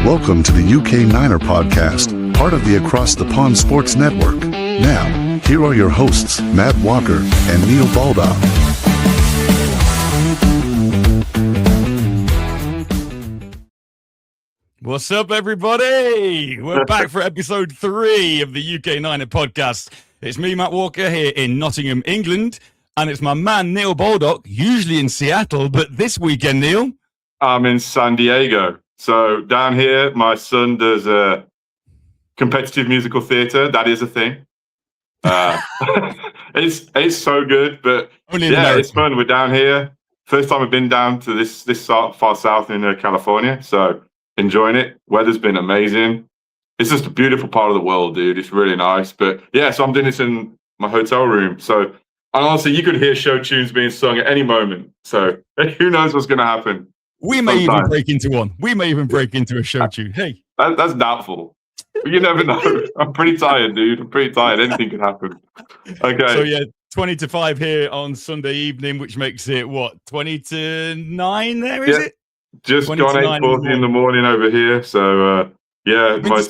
Welcome to the UK Niner podcast, part of the Across the Pond Sports Network. Now, here are your hosts, Matt Walker and Neil Baldock. What's up, everybody? We're back for episode 3 of the UK Niner podcast. It's me, Matt Walker, here in Nottingham, England, and it's my man, Neil Baldock, usually in Seattle, but this weekend, Neil? I'm in San Diego. So down here, my son does competitive musical theatre. That is a thing. It's so good, but it's fun. We're down here. First time I've been down to this far south in California, so enjoying it. Weather's been amazing. It's just a beautiful part of the world, dude. It's really nice. But yeah, so I'm doing this in my hotel room. So and honestly, you could hear show tunes being sung at any moment. So who knows what's going to happen. We may even break into one. We may even break into a show tune. Hey. That's doubtful. You never know. I'm pretty tired, dude. I'm pretty tired. Anything could happen. Okay. So yeah, 20 to 5 here on Sunday evening, which makes it, 20 to 9 there, is it? Just gone 8:40 in the morning over here. So, my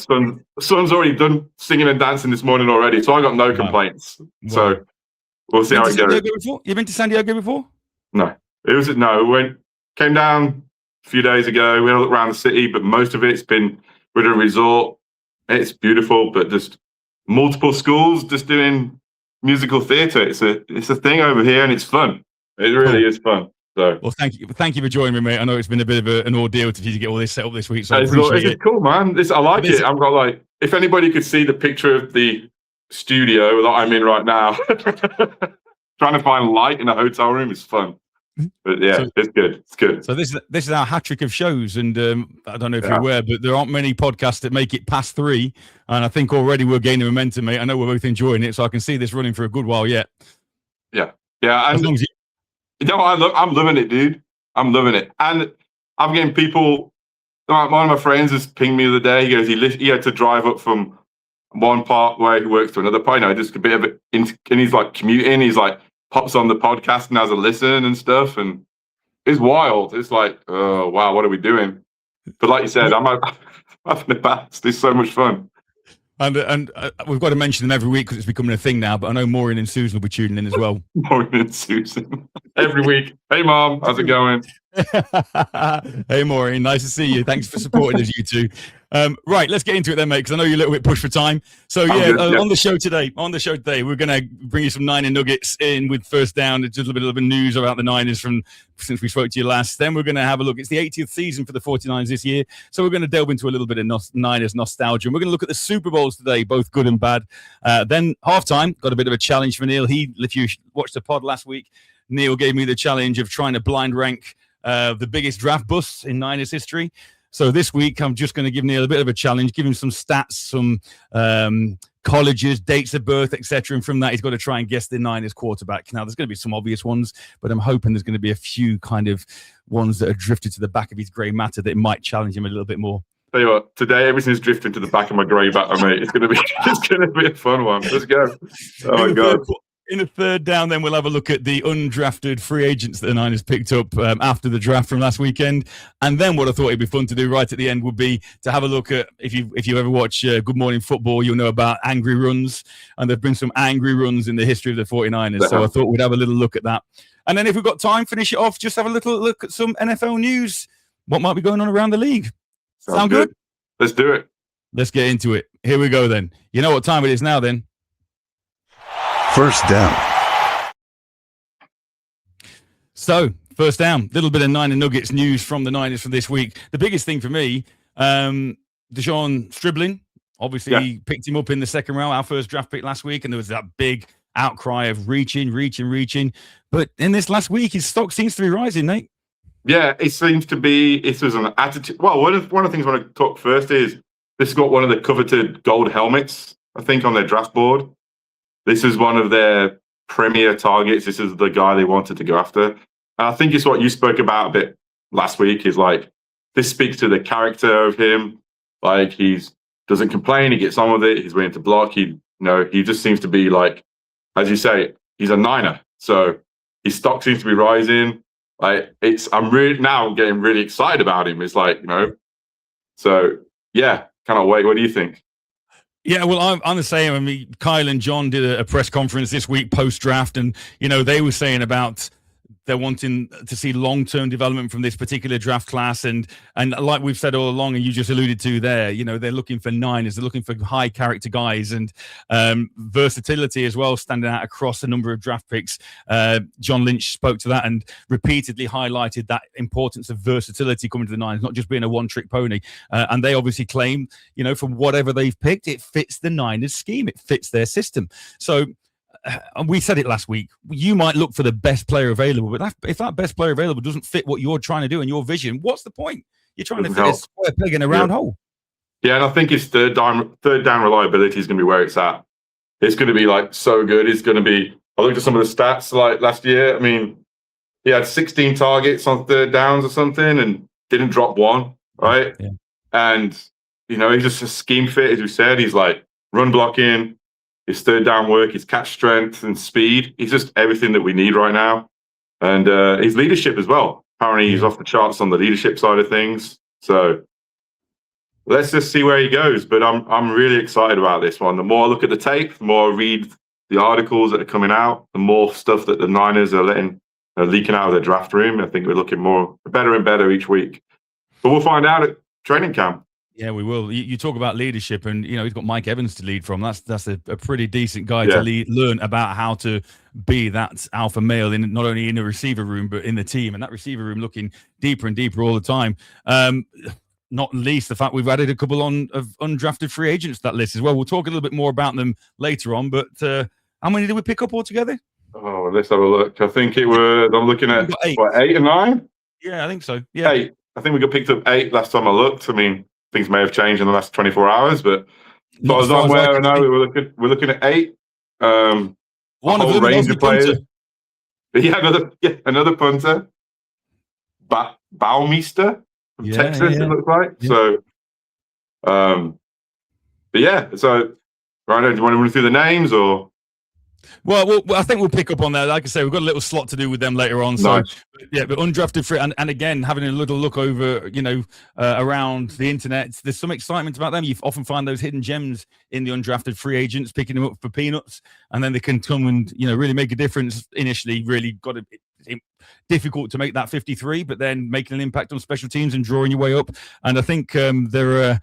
son's already done singing and dancing this morning already. So I got no complaints. Wow. So we'll see how it goes. You've been to San Diego before? No. Came down a few days ago. We had a look around the city, but most of it's been with a resort. It's beautiful, but just multiple schools just doing musical theatre. It's a thing over here, and it's fun. It really is fun. So, well, thank you for joining me, mate. I know it's been a bit of an ordeal to get all this set up this week, so I appreciate it. It's cool, man. I like it. I've got if anybody could see the picture of the studio that I'm in right now, trying to find light in a hotel room is fun. But yeah, it's good. It's good. So this is our hat trick of shows, and I don't know if you're aware, but there aren't many podcasts that make it past 3, and I think already we're gaining momentum, mate. I know we're both enjoying it, so I can see this running for a good while yet. Yeah. As long as I'm loving it, dude. I'm loving it, and I'm getting people. One of my friends has pinged me the other day. He goes, he had to drive up from one part where he works to another part. Just a bit of it, and he's like commuting. He's like, pops on the podcast and has a listen and stuff, and it's wild. It's like, oh wow, what are we doing? But like you said, I'm having a blast. It's so much fun. And we've got to mention them every week because it's becoming a thing now. But I know Maureen and Susan will be tuning in as well. Maureen and Susan every week. Hey, Mom, how's it going? Hey, Maureen, nice to see you. Thanks for supporting us, you two. Right, let's get into it then, mate, because I know you're a little bit pushed for time. So on the show today, we're going to bring you some Niner nuggets in with first down. It's a little bit of news about the Niners from since we spoke to you last. Then we're going to have a look. It's the 80th season for the 49ers this year, so we're going to delve into a little bit of Niners nostalgia. And we're going to look at the Super Bowls today, both good and bad. Then halftime, got a bit of a challenge for Neil. If you watched the pod last week, Neil gave me the challenge of trying to blind rank the biggest draft busts in Niners history. So this week, I'm just going to give Neil a bit of a challenge, give him some stats, some colleges, dates of birth, etc. And from that, he's got to try and guess the Niners quarterback. Now, there's going to be some obvious ones, but I'm hoping there's going to be a few kind of ones that are drifted to the back of his grey matter that might challenge him a little bit more. Tell you what, today everything's drifting to the back of my grey matter, mate. It's going to be a fun one. Let's go. Oh my God. In the third down, then we'll have a look at the undrafted free agents that the Niners picked up after the draft from last weekend. And then what I thought it'd be fun to do right at the end would be to have a look at, if you ever watch Good Morning Football, you'll know about angry runs. And there've been some angry runs in the history of the 49ers. So I thought we'd have a little look at that. And then if we've got time, finish it off, just have a little look at some NFL news. What might be going on around the league? Sound good? Let's do it. Let's get into it. Here we go then. You know what time it is now then? First down. So, first down, little bit of Niner Nuggets news from the Niners from this week. The biggest thing for me, Deshaun Stribling, obviously picked him up in the second round, our first draft pick last week, and there was that big outcry of reaching. But in this last week, his stock seems to be rising, Nate. Yeah, it seems to be. It was an attitude. Well, one of the things I want to talk first is this has got one of the coveted gold helmets, I think, on their draft board. This is one of their premier targets. This is the guy they wanted to go after. And I think it's what you spoke about a bit last week is like, this speaks to the character of him. Like he doesn't complain. He gets on with it. He's willing to block. He just seems to be like, as you say, he's a Niner. So his stock seems to be rising. I'm getting really excited about him. It's like, So yeah, cannot wait. What do you think? Yeah, well, I'm the same. I mean, Kyle and John did a press conference this week post draft, and they were saying about they're wanting to see long-term development from this particular draft class, and like we've said all along, and you just alluded to there, they're looking for Niners, they're looking for high character guys, and versatility as well, standing out across a number of draft picks. John Lynch spoke to that and repeatedly highlighted that importance of versatility coming to the Niners, not just being a one-trick pony. And they obviously claim, from whatever they've picked, it fits the Niners scheme, it fits their system. So. And we said it last week, you might look for the best player available, but if that best player available doesn't fit what you're trying to do and your vision, what's the point? You're trying to fit a square peg in a round hole. Yeah, and I think his third down reliability is going to be where it's at. It's going to be like so good. It's going to be, I looked at some of the stats like last year. I mean, he had 16 targets on third downs or something and didn't drop one, right? Yeah. And, he's just a scheme fit, as we said. He's like run blocking, his third down work, his catch strength and speed. He's just everything that we need right now. And his leadership as well. Apparently he's off the charts on the leadership side of things. So let's just see where he goes. But I'm really excited about this one. The more I look at the tape, the more I read the articles that are coming out, the more stuff that the Niners are leaking out of their draft room. I think we're looking better and better each week. But we'll find out at training camp. Yeah, we will. You talk about leadership, and he's got Mike Evans to lead from. That's a pretty decent guy to learn about how to be that alpha male in not only in the receiver room but in the team, and that receiver room looking deeper and deeper all the time. Not least the fact we've added a couple of undrafted free agents to that list as well. We'll talk a little bit more about them later on. But how many did we pick up altogether? Oh, let's have a look. I think it was. I'm looking at 8 and 9. Yeah, I think so. Yeah, 8. I think we got picked up 8 last time I looked. I mean, things may have changed in the last 24 hours, but as far as I'm aware, I know we're looking at 8. One of them range of players. But another punter, Baumeister from Texas. It looks like. Yeah. So, but yeah. So, Rhino, do you want to run through the names or? Well, I think we'll pick up on that. Like I say, we've got a little slot to do with them later on. So, nice. Yeah, but undrafted free, and again, having a little look over, around the internet, there's some excitement about them. You often find those hidden gems in the undrafted free agents, picking them up for peanuts, and then they can come and, really make a difference. Initially, really got difficult to make that 53, but then making an impact on special teams and drawing your way up. And I think they're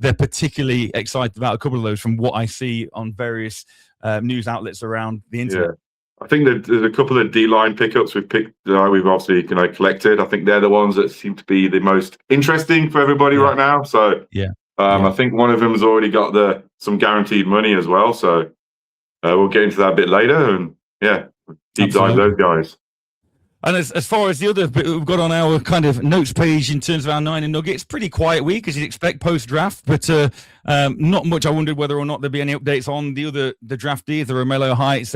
particularly excited about a couple of those from what I see on various news outlets around the internet. Yeah. I think there's a couple of D-line pickups we've obviously collected. I think they're the ones that seem to be the most interesting for everybody right now. So I think one of them has already got some guaranteed money as well. So we'll get into that a bit later and deep dive those guys. And as far as the other bit we've got on our kind of notes page in terms of our Niner Nuggets, pretty quiet week as you'd expect post-draft, but not much. I wondered whether or not there'd be any updates on the draftees, the Romello Heights,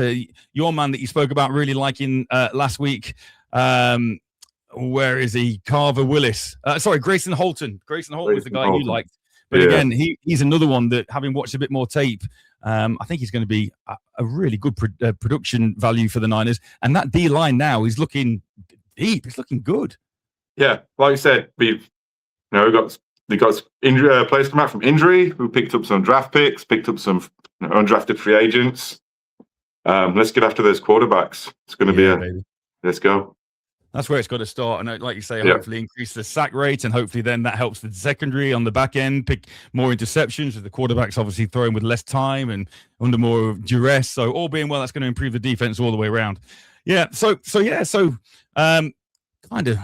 your man that you spoke about really liking last week. Where is he? Carver Willis. Grayson Holton. Grayson Holton was the guy you liked. But again, he's another one that, having watched a bit more tape, I think he's going to be a really good production value for the Niners. And that D-line now is looking deep. It's looking good. Yeah, like you said, we've got players come out from injury who picked up some draft picks, picked up some undrafted free agents. Let's get after those quarterbacks. It's going to be let's go. That's where it's got to start. And like you say, hopefully increase the sack rate, and hopefully then that helps the secondary on the back end, pick more interceptions with the quarterbacks obviously throwing with less time and under more duress. So all being well, that's going to improve the defense all the way around. Yeah. So kind of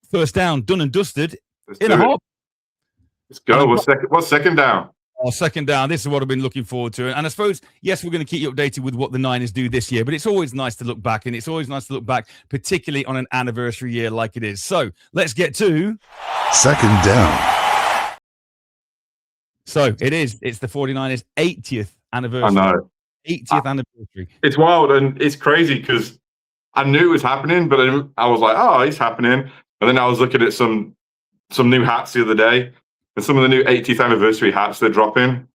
first down, done and dusted in a hop. Let's go. What's second down? Second down. This is what I've been looking forward to. And I suppose, yes, we're going to keep you updated with what the Niners do this year, but it's always nice to look back, and it's always nice to look back, particularly on an anniversary year like it is. So let's get to second down. So it's the 49ers' 80th anniversary. I know. 80th anniversary. It's wild and it's crazy because I knew it was happening, but I was like, oh, it's happening. And then I was looking at some new hats the other day. And some of the new 80th anniversary hats they're dropping,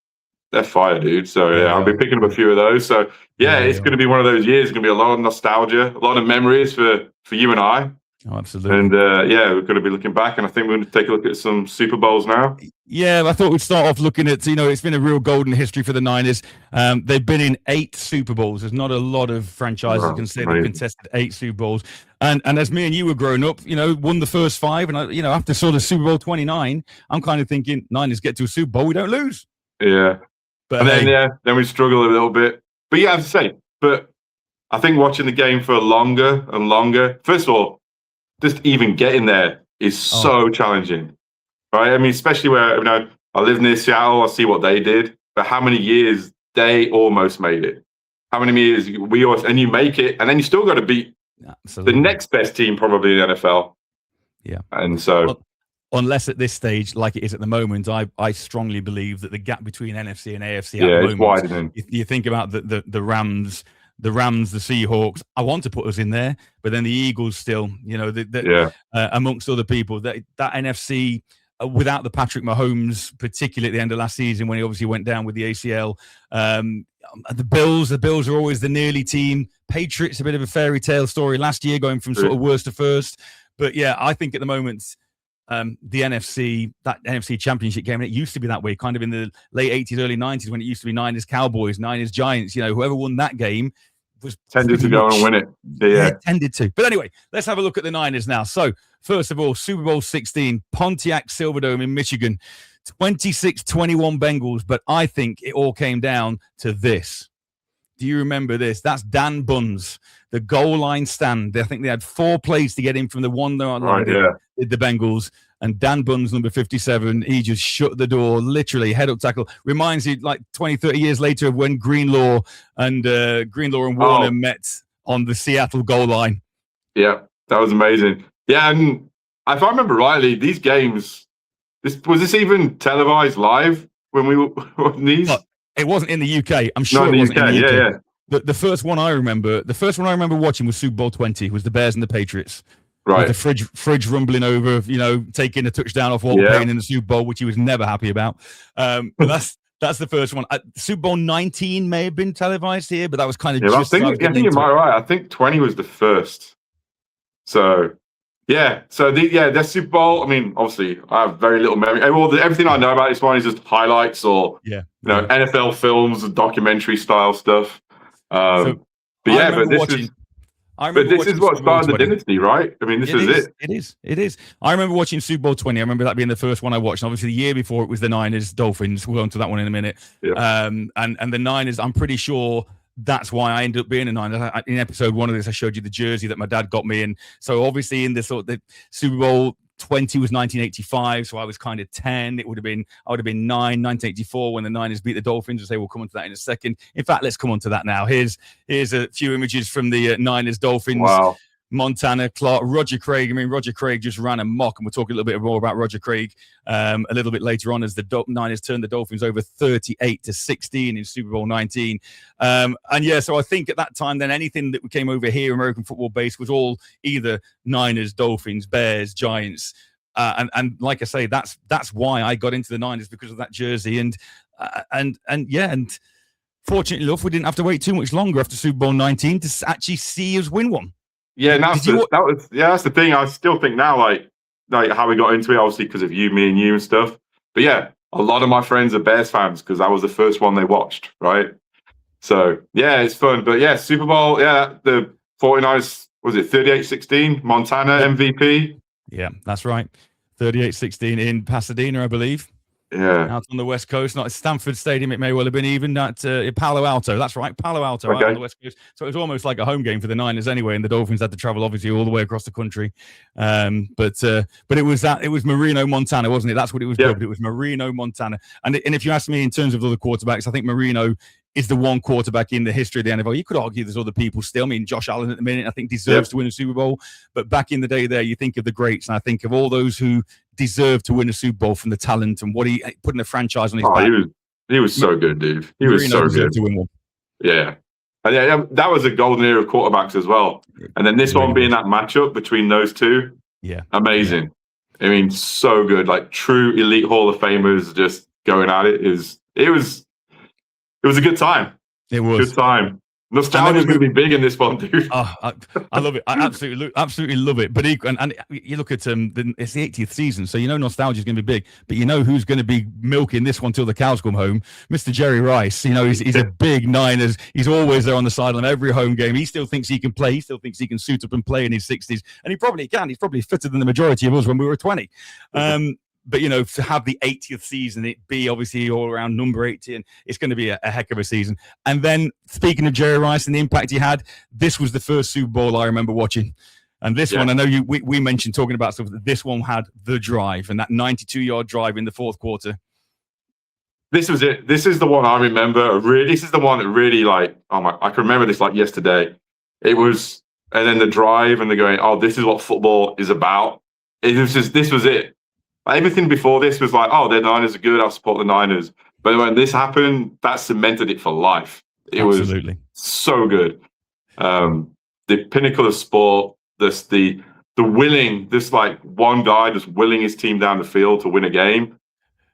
they're fire, dude. So I'll be picking up a few of those. So it's going to be one of those years. It's going to be a lot of nostalgia, a lot of memories for you and I. Oh, absolutely. And we're going to be looking back, and I think we're going to take a look at some Super Bowls now. Yeah, I thought we'd start off looking at, it's been a real golden history for the Niners. They've been in 8 Super Bowls. There's not a lot of franchises can say they've contested 8 Super Bowls. And as me and you were growing up, won the first 5. And, after sort of Super Bowl 29, I'm kind of thinking, Niners get to a Super Bowl, we don't lose. Yeah. But and then we struggle a little bit. But yeah, I have to say, but I think watching the game for longer and longer, first of all, just even getting there is so challenging. Right, I mean, especially where I live near Seattle, I see what they did, but how many years they almost made it? How many years and you make it, and then you still got to beat the next best team probably in the NFL. Yeah, and so unless at this stage, like it is at the moment, I strongly believe that the gap between NFC and AFC at the moment, it's widening. You think about the Rams. The Seahawks, I want to put us in there, but then the Eagles still, amongst other people, that NFC, without the Patrick Mahomes, particularly at the end of last season when he obviously went down with the ACL. The Bills are always the nearly team. Patriots, a bit of a fairy tale story last year, going from sort of worst to first. But yeah, I think at the moment, the NFC championship game, and it used to be that way, kind of in the late 80s, early 90s, when it used to be Niners Cowboys, Niners Giants, whoever won that game was tended to go and win it. Yeah, tended to. But anyway, let's have a look at the Niners now. So first of all, Super Bowl 16, Pontiac Silverdome in Michigan, 26-21 Bengals. But I think it all came down to this. Do you remember this? That's Dan Buns, the goal line stand. I think they had 4 plays to get in from the 1-yard line. The Bengals. And Dan Buns, number 57, he just shut the door, literally head-up tackle. Reminds you, like 20, 30 years later, of when Greenlaw and Warner met on the Seattle goal line. Yeah, that was amazing. Yeah, and if I remember rightly, these games, was this even televised live when we were on these? It wasn't in the UK. I'm sure it wasn't in the UK. Yeah. The first one I remember watching was Super Bowl 20, was the Bears and the Patriots. Right. With the fridge rumbling over, taking a touchdown off Walt Payne in the Super Bowl, which he was never happy about. But that's the first one. Super Bowl 19 may have been televised here, but that was kind of I think you might be right. I think 20 was the first. So, yeah. So, the Super Bowl, I mean, obviously, I have very little memory. Everything I know about this one is just highlights or, NFL films and documentary style stuff. But this is what started the dynasty, right? I mean, this is it. It is. I remember watching Super Bowl 20. I remember that being the first one I watched. And obviously, the year before it was the Niners Dolphins. We'll go into that one in a minute. Yeah. And the Niners, I'm pretty sure that's why I ended up being a Niners. In episode 1 of this, I showed you the jersey that my dad got me. And so obviously in the Super Bowl 20 was 1985, so I was kind of 10. I would have been 9, 1984 when the Niners beat the Dolphins. We'll say we'll come on to that in a second. In fact, let's come on to that now. Here's a few images from the Niners Dolphins. Wow. Montana, Clark, Roger Craig. I mean, Roger Craig just ran amok, and we'll talk a little bit more about Roger Craig a little bit later on as the Niners turned the Dolphins over 38-16 in Super Bowl 19. So I think at that time, then anything that came over here, American football based, was all either Niners, Dolphins, Bears, Giants. And like I say, that's why I got into the Niners, because of that jersey. And fortunately enough, we didn't have to wait too much longer after Super Bowl 19 to actually see us win one. Yeah, that's the thing. I still think now, like how we got into it, obviously because of me and you and stuff. But yeah, a lot of my friends are Bears fans because that was the first one they watched, right? So yeah, it's fun. But yeah, Super Bowl, the 49ers, was it 38-16? Montana MVP? Yeah, that's right. 38-16 in Pasadena, I believe. Yeah. Out on the West Coast, not at Stanford Stadium, it may well have been even at Palo Alto. That's right, Palo Alto, out on the West Coast. So it was almost like a home game for the Niners anyway, and the Dolphins had to travel obviously all the way across the country. But it was Marino, Montana, wasn't it? That's what it was dubbed. It was Marino, Montana. And if you ask me in terms of other quarterbacks, I think Marino is the one quarterback in the history of the NFL. You could argue there's other people still. I mean, Josh Allen at the minute, I think, deserves to win a Super Bowl. But back in the day there, you think of the greats, and I think of all those who deserve to win a Super Bowl from the talent and what he put in a franchise on his back. He was so good, dude. He was so good. To win one. Yeah. And that was a golden era of quarterbacks as well. And then this one being that matchup between those two. Yeah. Amazing. Yeah. I mean, so good. Like true elite Hall of Famers just going at it. It was a good time. It was. Good time. Nostalgia is going to be big in this one, dude. Oh, I love it. I absolutely love it. But and you look at it's the 80th season, so you know nostalgia is going to be big. But you know who's going to be milking this one till the cows come home? Mr. Jerry Rice. You know he's a big Niners. He's always there on the sideline every home game. He still thinks he can play. He still thinks he can suit up and play in his 60s, and he probably can. He's probably fitter than the majority of us when we were 20. But, you know, to have the 80th season, it be obviously all around number 80, and it's going to be a heck of a season. And then, speaking of Jerry Rice and the impact he had, this was the first Super Bowl I remember watching. And this one, I know we mentioned talking about stuff, that this one had the drive, and that 92-yard drive in the fourth quarter. This was it. This is the one I remember. This is the one that really, like, I can remember this like yesterday. It was, and then the drive, and they're going, oh, this is what football is about. This was it. Everything before this was like, oh, the Niners are good, I'll support the Niners. But when this happened, that cemented it for life. It Absolutely. Was so good. The pinnacle of sport, the willing, this like one guy just willing his team down the field to win a game.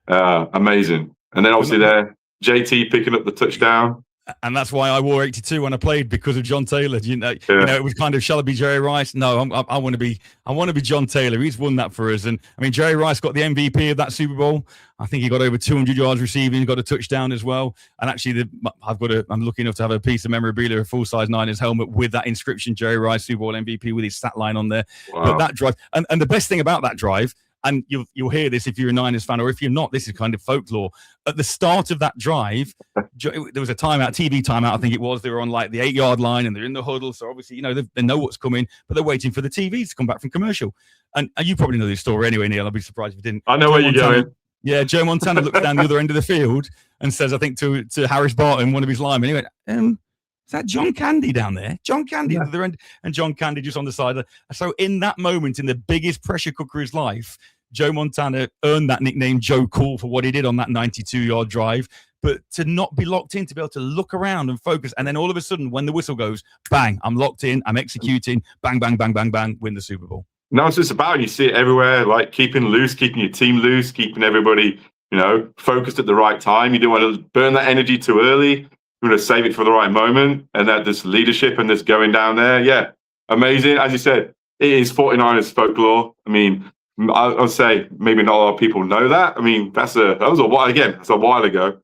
Amazing. And then obviously there, JT picking up the touchdown. And that's why I wore 82 when I played, because of John Taylor. You know, it was kind of, shall I be Jerry Rice? No, I want to be John Taylor. He's won that for us. And I mean, Jerry Rice got the MVP of that Super Bowl. I think he got over 200 yards receiving. He got a touchdown as well. And actually, I'm lucky enough to have a piece of memorabilia, a full-size Niners helmet with that inscription, Jerry Rice, Super Bowl MVP, with his stat line on there. Wow. But that drive, and the best thing about that drive, and you'll hear this if you're a Niners fan, or if you're not, this is kind of folklore. At the start of that drive, there was a timeout, TV timeout, I think it was. They were on like the 8-yard line, and they're in the huddle. So obviously, you know, they know what's coming, but they're waiting for the TV to come back from commercial. And you probably know this story anyway, Neil. I'd be surprised if you didn't. I know where you're going. Yeah, Joe Montana looks down the other end of the field and says, I think to Harris Barton, one of his linemen, he went, is that John Candy down there? John Candy at the other end, and John Candy just on the side. So in that moment, in the biggest pressure cooker of his life, Joe Montana earned that nickname Joe Cool for what he did on that 92-yard drive. But to not be locked in, to be able to look around and focus, and then all of a sudden, when the whistle goes, bang, I'm locked in, I'm executing, bang, bang, bang, bang, bang, win the Super Bowl. No, it's just about, you see it everywhere, like keeping loose, keeping your team loose, keeping everybody, you know, focused at the right time. You don't want to burn that energy too early. You want to save it for the right moment. And that this leadership and this going down there, yeah, amazing. As you said, it is 49ers folklore. I mean, I'll say maybe not a lot of people know that. I mean, that was a while ago.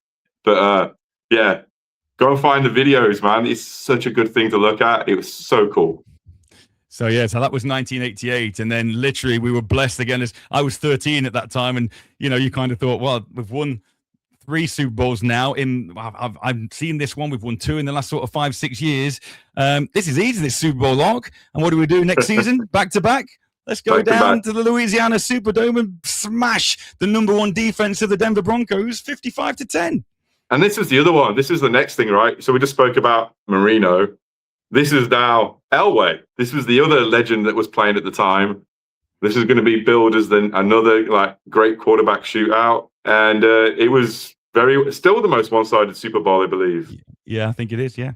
But yeah, go and find the videos, man. It's such a good thing to look at. It was so cool. So that was 1988, and then literally we were blessed again. As I was 13 at that time, and you know, you kind of thought, well, we've won 3 Super Bowls now. I've seen this one. We've won 2 in the last sort of 5-6 years. This is easy, this Super Bowl arc. And what do we do next season? Back to back. Let's go down to the Louisiana Superdome and smash the number 1 defense of the Denver Broncos, 55-10. And this is the other one. This is the next thing, right? So we just spoke about Marino. This is now Elway. This was the other legend that was playing at the time. This is going to be billed as another like great quarterback shootout, and it was still the most one-sided Super Bowl, I believe. Yeah, I think it is. Yeah.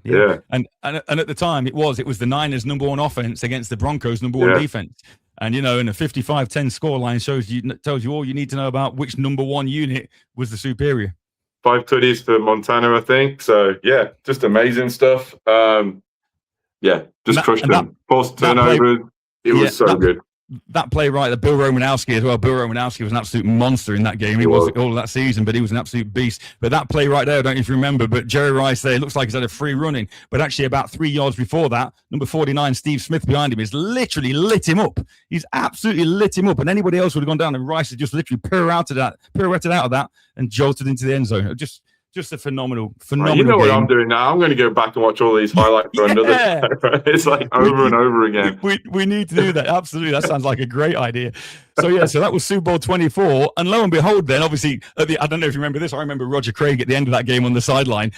And at the time, it was the Niners' number 1 offense against the Broncos' number 1 defense. And you know, in a 55-10 scoreline tells you all you need to know about which number 1 unit was the superior. 5 tutties for Montana, I think. So yeah, just amazing stuff. Yeah, just crushed them. Forced turnovers. It was so good. That play right, the Bill Romanowski as well. Bill Romanowski was an absolute monster in that game. He was all of that season, but he was an absolute beast. But that play right there, I don't know if you remember, but Jerry Rice there, it looks like he's had a free running. But actually about 3 yards before that, number 49, Steve Smith behind him, has literally lit him up. He's absolutely lit him up. And anybody else would have gone down, and Rice had just literally pirouetted out of that and jolted into the end zone. Just a phenomenal right, you know game. What I'm doing now? I'm going to go back and watch all these highlights for another. It's like over and over again. We need to do that. Absolutely. That sounds like a great idea. So that was Super Bowl 24. And lo and behold, then obviously, I don't know if you remember this. I remember Roger Craig at the end of that game on the sideline.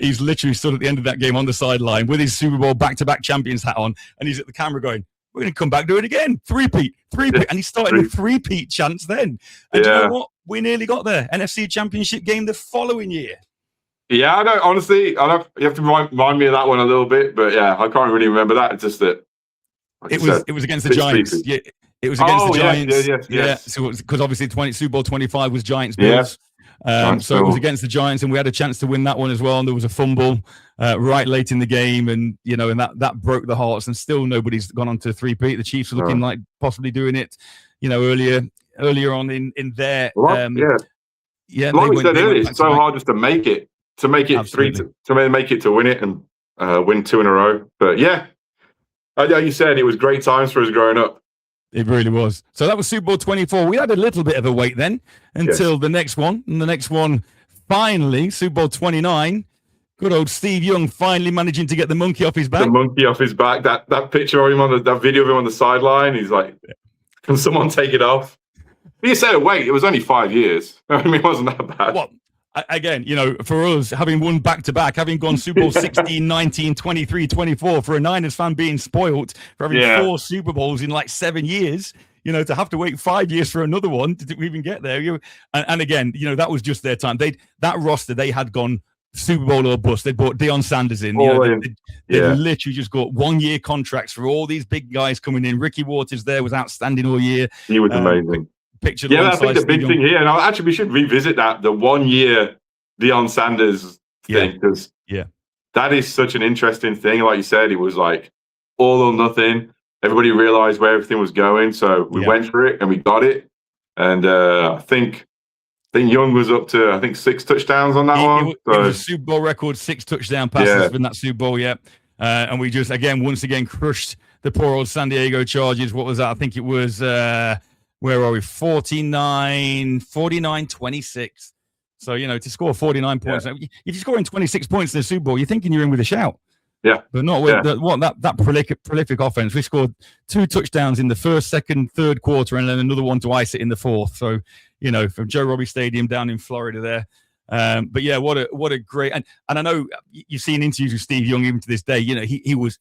He's literally stood at the end of that game on the sideline with his Super Bowl back-to-back champions hat on. And he's at the camera going, we're going to come back, do it again. Three-peat. And he started a three-peat chance then. And you know what? We nearly got there. NFC Championship game the following year. Yeah, I don't. Honestly, you have to remind me of that one a little bit. But yeah, I can't really remember that. It's just that it was against the Giants. It was against the Giants. Yeah. So because obviously Super Bowl 25 was Giants Bills. So it was against the Giants, and we had a chance to win that one as well. And there was a fumble right late in the game, and and that broke the hearts. And still nobody's gone on to three-peat. The Chiefs are looking like possibly doing it, earlier on in their like we said earlier, it's so hard just to make it Absolutely. to make it to win it and win 2 in a row. But like you said, it was great times for us growing up. It really was. So that was Super Bowl 24. We had a little bit of a wait then until the next one. And the next one, finally, Super Bowl 29. Good old Steve Young finally managing to get the monkey off his back. The monkey off his back. That picture of him that video of him on the sideline. He's like, can someone take it off? But you said, wait, it was only 5 years. I mean, it wasn't that bad. Well, again, for us, having won back-to-back, having gone Super Bowl 16, 19, 23, 24, for a Niners fan being spoiled for having 4 Super Bowls in like 7 years, to have to wait 5 years for another one to even get there. And again, that was just their time. That roster, they had gone Super Bowl or bust. They brought Deion Sanders in. They literally just got 1-year contracts for all these big guys coming in. Ricky Waters there was outstanding all year. He was amazing. Pictured I think the big thing here, and actually we should revisit the 1 year Deion Sanders thing, because that is such an interesting thing. Like you said, it was like all or nothing. Everybody realized where everything was going, so we went for it and we got it. And I think Young was up to 6 touchdowns on that one. It was a Super Bowl record, 6 touchdown passes in that Super Bowl. And we just once again crushed the poor old San Diego Chargers. What was that? I think it was where are we? 49-26. So, to score 49 points, if you're scoring 26 points in the Super Bowl, you're thinking you're in with a shout. Yeah. But not with that prolific offense. We scored 2 touchdowns in the first, second, third quarter, and then another one to ice it in the fourth. So, from Joe Robbie Stadium down in Florida there. But what a great, and I know you've seen interviews with Steve Young even to this day. He was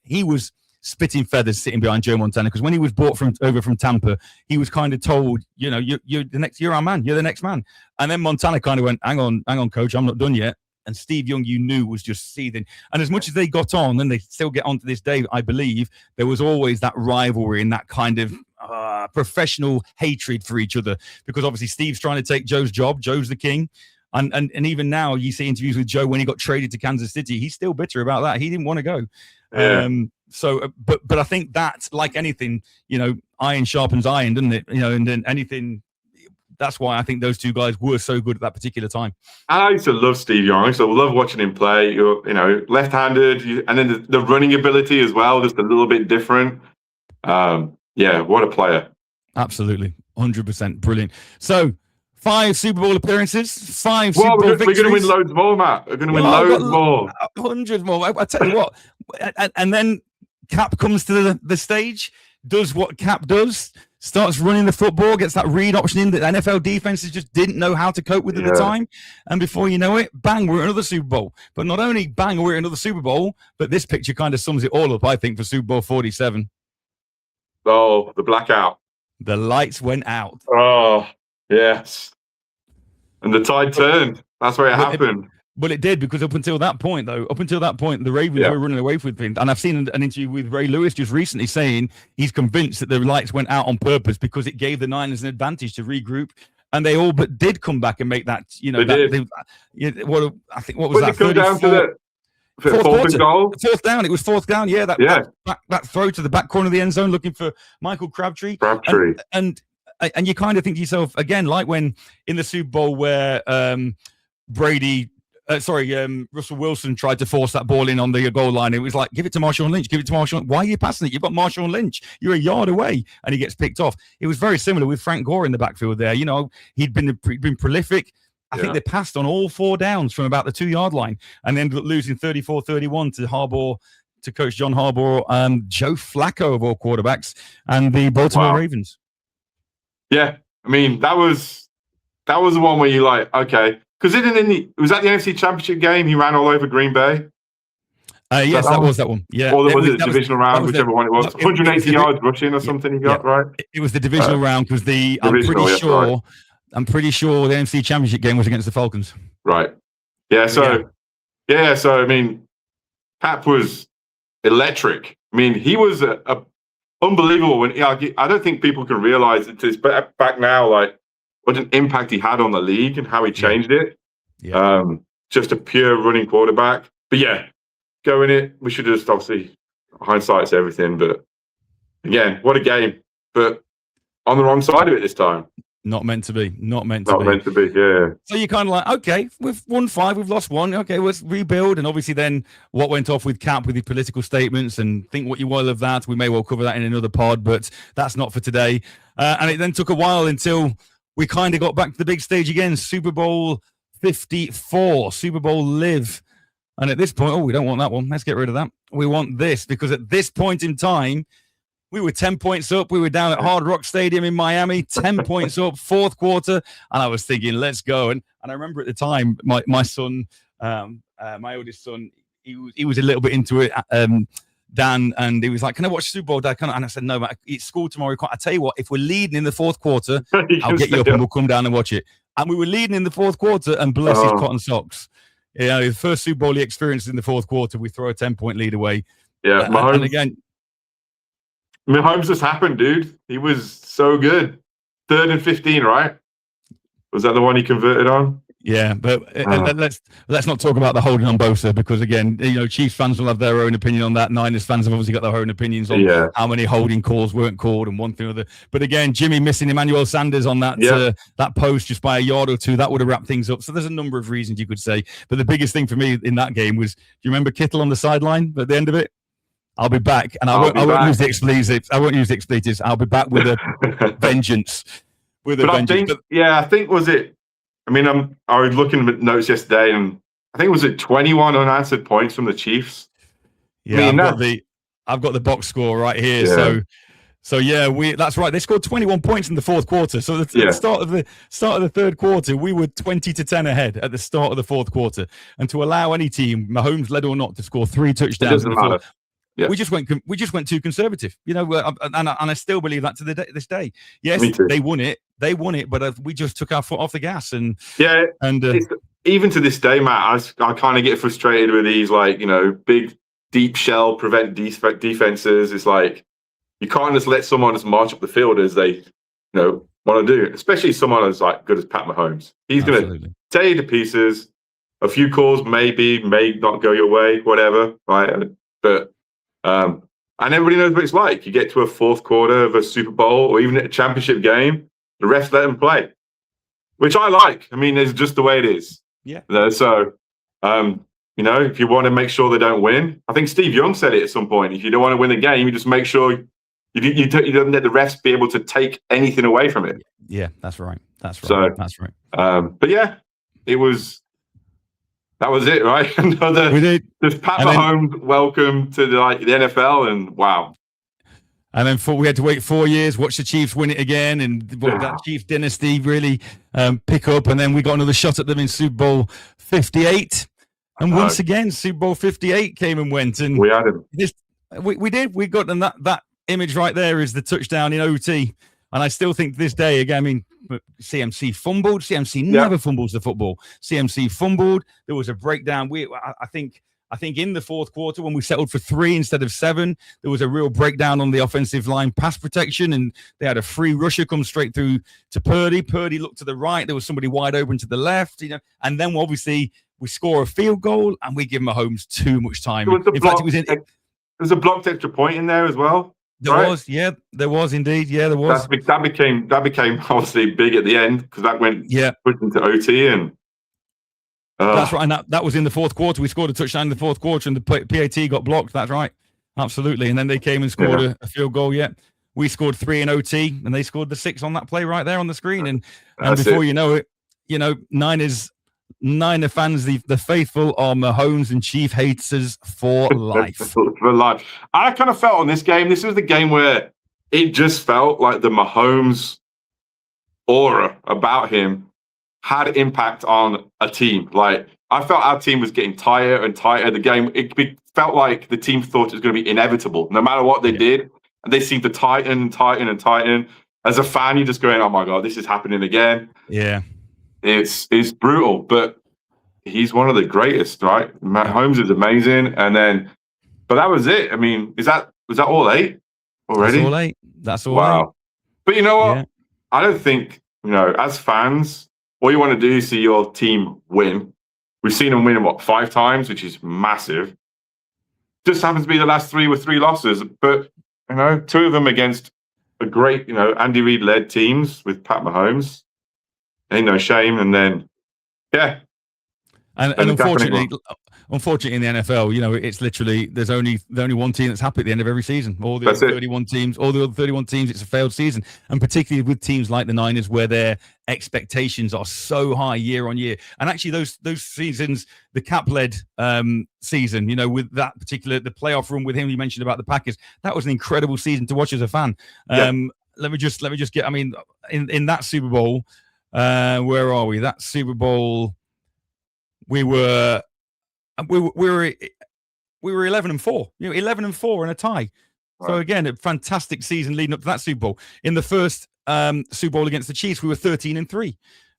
spitting feathers sitting behind Joe Montana, because when he was brought over from Tampa, he was kind of told, you're you're our man, you're the next man. And then Montana kind of went, hang on, coach, I'm not done yet. And Steve Young, was just seething. And as much as they got on, and they still get on to this day, I believe, there was always that rivalry and that kind of professional hatred for each other, because obviously Steve's trying to take Joe's job. Joe's the king. And even now you see interviews with Joe when he got traded to Kansas City. He's still bitter about that. He didn't want to go. But I think that, like anything, iron sharpens iron, doesn't it? And then anything. That's why I think those two guys were so good at that particular time. I used to love Steve Young. I used to love watching him play. Left-handed, and then the running ability as well, just a little bit different. What a player! Absolutely, 100%, brilliant. So, 5 Super Bowl appearances, 5 Super Bowl victories. We're going to win loads more, Matt. We're going to win loads more. Hundreds more. I tell you what. And then Cap comes to the stage, does what Cap does, starts running the football, gets that read option in that NFL defenses just didn't know how to cope with at the time. And before you know it, bang, we're at another Super Bowl. But not only bang, we're at another Super Bowl, but this picture kind of sums it all up, I think, for Super Bowl 47. Oh, the blackout. The lights went out. Oh, yes. And the tide turned. That's where it happened. Well, it did, because up until that point, the Ravens were running away with things. And I've seen an interview with Ray Lewis just recently saying he's convinced that the lights went out on purpose because it gave the Niners an advantage to regroup. And they all but did come back and make that, They did. What was that? It come down to the fourth goal? Fourth down. It was fourth down. Yeah, that throw to the back corner of the end zone looking for Michael Crabtree. And you kind of think to yourself, again, like when in the Super Bowl where Russell Wilson tried to force that ball in on the goal line. It was like, give it to Marshawn Lynch. Why are you passing it? You've got Marshawn Lynch. You're a yard away, and he gets picked off. It was very similar with Frank Gore in the backfield there. He'd been prolific. I think they passed on all 4 downs from about the 2-yard line, and ended up losing 34-31 to Coach John Harbaugh, Joe Flacco of all quarterbacks, and the Baltimore Ravens. Yeah, I mean that was the one where you like, okay. Because was that the NFC Championship game? He ran all over Green Bay. Yes, that was that one. Yeah, or was it the divisional round, whichever one it was. 180 yards rushing or something he got, right? It was the divisional round, because I'm pretty sure the NFC Championship game was against the Falcons. Right. Yeah. So I mean, Cap was electric. I mean, he was a unbelievable. I don't think people can realize it is back now. Like, what an impact he had on the league and how he changed it. Yeah. Just a pure running quarterback. But yeah, going it, we should just obviously hindsight's everything. But again, what a game. But on the wrong side of it this time. Not meant to be. Not meant to be. Yeah. So you're kind of like, okay, we've won 5, we've lost 1. Okay, let's rebuild. And obviously, then what went off with Cap with his political statements, and think what you will of that. We may well cover that in another pod, but that's not for today. And it then took a while until we kind of got back to the big stage again. Super Bowl 54, Super Bowl Live. And at this point, we don't want that one. Let's get rid of that. We want this, because at this point in time, we were 10 points up. We were down at Hard Rock Stadium in Miami, 10 points up, fourth quarter. And I was thinking, let's go. And I remember at the time, my son, my oldest son, he was a little bit into it, Dan, and he was like, can I watch Super Bowl, Dad? And I said, no, mate, it's school tomorrow. I tell you what, if we're leading in the fourth quarter, I'll get you up and we'll come down and watch it. And we were leading in the fourth quarter, and bless his cotton socks. You know, the first Super Bowl he experienced in the fourth quarter, we throw a 10-point lead away. Yeah, and again, Mahomes just happened, dude. He was so good. 3rd and 15, right? Was that the one he converted on? Yeah, but let's not talk about the holding on Bosa, because again, you know, Chiefs fans will have their own opinion on that. Niners fans have obviously got their own opinions on how many holding calls weren't called and one thing or the other. But again, Jimmy missing Emmanuel Sanders on that that post just by a yard or two, that would have wrapped things up. So there's a number of reasons you could say. But the biggest thing for me in that game was, do you remember Kittle on the sideline at the end of it? I'll be back, and I won't use the expletives. I won't use the expletives. I'll be back with a vengeance. I think was it. I mean, I was looking at notes yesterday, and I think was it 21 unanswered points from the Chiefs. Yeah, I've got the box score right here. Yeah. So yeah, that's right. They scored 21 points in the fourth quarter. So at the start of the third quarter, we were 20-10 ahead at the start of the fourth quarter, and to allow any team, Mahomes led or not, to score 3 touchdowns. It doesn't matter. Yeah. We just went too conservative, you know, and I still believe that to this day. Yes, they won it, but we just took our foot off the gas, and even to this day, Matt, I kind of get frustrated with these, like, you know, big deep shell prevent defenses. It's like you can't just let someone just march up the field as they, you know, want to do, especially someone as like good as Pat Mahomes. He's going to tear you to pieces. A few calls may not go your way, whatever, right? But and everybody knows what it's like. You get to a fourth quarter of a Super Bowl or even a championship game, the refs let them play, which I like. I mean, it's just the way it is. Yeah. So, you know, if you want to make sure they don't win, I think Steve Young said it at some point. If you don't want to win the game, you just make sure you don't let the refs be able to take anything away from it. Yeah, that's right. That's right. That's right. But yeah, that was it, right? We did. Just Pat Mahomes, welcome to the NFL, and wow. And then we had to wait 4 years, watch the Chiefs win it again, and that Chiefs dynasty really pick up. And then we got another shot at them in Super Bowl 58. And once again, Super Bowl 58 came and went. And we had him. We did. We got, and that image right there is the touchdown in OT. And I still think this day, again, I mean, CMC fumbled. CMC never fumbles the football. CMC fumbled. There was a breakdown. I think in the fourth quarter, when we settled for 3 instead of 7, there was a real breakdown on the offensive line pass protection, and they had a free rusher come straight through to Purdy. Purdy looked to the right. There was somebody wide open to the left, you know. And then obviously we score a field goal and we give Mahomes too much time. There was a blocked extra point in there as well. There was indeed. Yeah, there was. That became obviously big at the end because that went pushed into OT and. That's right, and that was in the fourth quarter. We scored a touchdown in the fourth quarter, and the PAT got blocked. That's right, absolutely. And then they came and scored a field goal. Yeah, we scored 3 in OT, and they scored the 6 on that play right there on the screen. And before you know it, you know, Niner fans, the faithful, are Mahomes and Chief haters for life. For life. I kind of felt on this game, this was the game where it just felt like the Mahomes aura about him had impact on a team. Like, I felt our team was getting tighter and tighter. The game, it felt like the team thought it was going to be inevitable. No matter what they did, and they seemed to tighten and tighten and tighten. As a fan, you're just going, oh my God, this is happening again. Yeah. It's brutal, but he's one of the greatest, right? Mahomes is amazing. But that was it. I mean, was that all 8 already? That's all 8. That's all 8. Wow. But you know what? Yeah. I don't think as fans, all you want to do is see your team win. We've seen them win, 5 times, which is massive. Just happens to be the last 3 with 3 losses. But, 2 of them against a great, Andy Reid-led teams with Pat Mahomes. Ain't no shame. And then, yeah. And unfortunately, in the NFL, it's literally there's only one team that's happy at the end of every season. All the other 31 teams, it's a failed season, and particularly with teams like the Niners, where their expectations are so high year on year. And actually, those seasons, the cap-led season, with that particular the playoff run with him, you mentioned about the Packers, that was an incredible season to watch as a fan. Let me just get. I mean, in that Super Bowl, where are we? That Super Bowl. We were 11-4, 11-4 and a tie. Right. So again, a fantastic season leading up to that Super Bowl. In the first Super Bowl against the Chiefs, we were 13-3.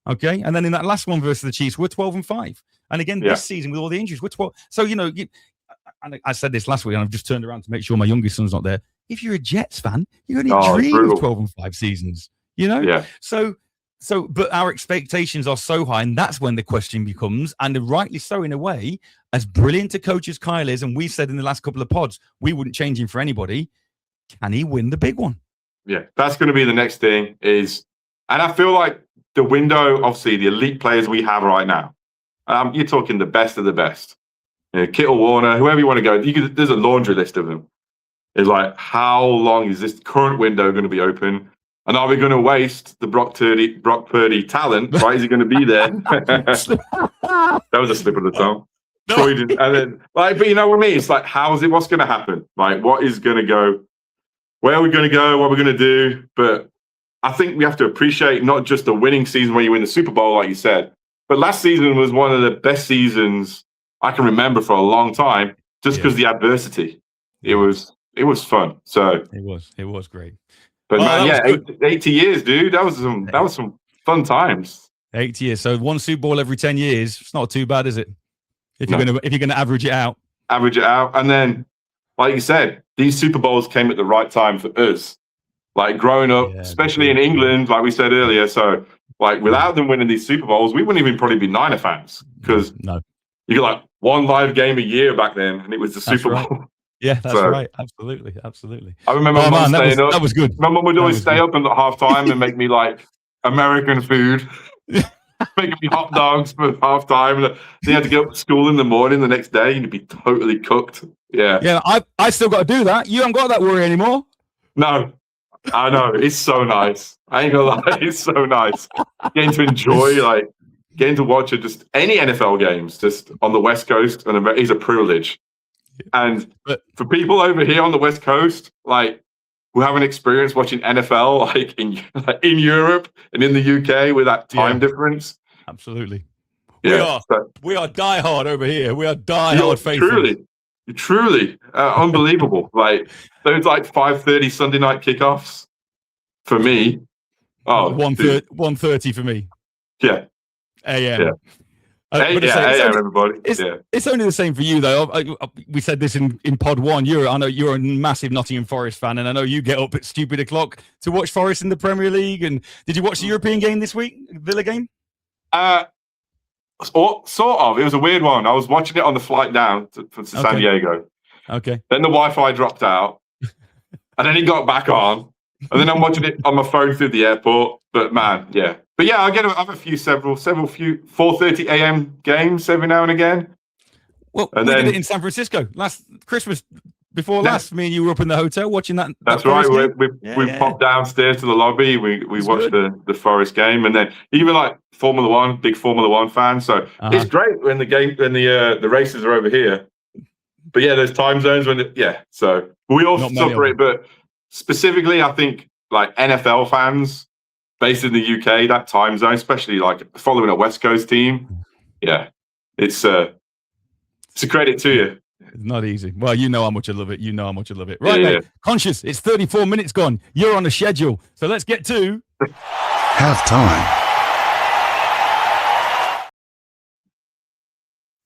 Okay, and then in that last one versus the Chiefs, we're 12-5. And again, this season with all the injuries, we're 12. So and I said this last week, and I've just turned around to make sure my youngest son's not there. If you're a Jets fan, you're going to dream of 12-5 seasons. Yeah. So, but our expectations are so high, and that's when the question becomes, and rightly so in a way, as brilliant a coach as Kyle is, and we said in the last couple of pods, we wouldn't change him for anybody. Can he win the big one? Yeah, that's going to be the next thing and I feel like the window, obviously, the elite players we have right now, you're talking the best of the best. Kittle, Warner, whoever you want to go, there's a laundry list of them. It's like, how long is this current window going to be open? And are we going to waste the Brock Purdy talent? Right? Is he going to be there? That was a slip of the tongue. No. And then, but you know what I mean? It's like, what's going to happen? Like, what is going to go? Where are we going to go? What are we going to do? But I think we have to appreciate not just the winning season when you win the Super Bowl, like you said, but last season was one of the best seasons I can remember for a long time, just because the adversity. It was fun. So it was great. But 80 years, dude. That was some fun times. 80 years. So one Super Bowl every 10 years. It's not too bad, is it? If you're gonna average it out. And then, like you said, these Super Bowls came at the right time for us. Like growing up, especially in England, like we said earlier. So, like without them winning these Super Bowls, we wouldn't even probably be Niner fans, because you got like one live game a year back then, and it was the Super Bowl. Yeah, that's right. Absolutely. I remember my mum staying up. That was good. My mum would always stay up at halftime and make me like American food, making me hot dogs for halftime. Then you had to get up to school in the morning the next day and you'd be totally cooked. Yeah. Yeah, I still got to do that. You haven't got that worry anymore. No, I know. It's so nice. I ain't gonna lie. It's so nice. Getting to enjoy, getting to watch just any NFL games just on the West Coast is a privilege. And for people over here on the West Coast, who haven't experienced watching NFL in Europe and in the UK with that time difference, absolutely, yeah, we are diehard over here. We are diehard faithful. Truly, unbelievable. Those 5:30 Sunday night kickoffs for me. Oh, 1:30 for me. Yeah, a.m. Yeah. Everybody. It's only the same for you, though. We said this in pod 1. I know you're a massive Nottingham Forest fan, and I know you get up at stupid o'clock to watch Forest in the Premier League. And did you watch the European game this week, Villa game? Sort of. It was a weird one. I was watching it on the flight down to San Diego. Okay. Then the Wi-Fi dropped out, and then it got back on, and then I'm watching it on my phone through the airport. But man, yeah. But yeah, I have a few 4:30 a.m. games every now and again. Well, we did it in San Francisco last Christmas before last. Me and you were up in the hotel watching that. That's right. We popped downstairs to the lobby. We watched the Forest game, and then even Formula One, big Formula One fan. So it's great when the races are over here. But yeah, there's time zones So we all suffer it, but specifically, I think NFL fans based in the UK, that time zone, especially following a West Coast team, it's a credit to you. It's not easy. Well, you know how much I love it. Right, mate. Conscious, it's 34 minutes gone. You're on a schedule. So let's get to halftime.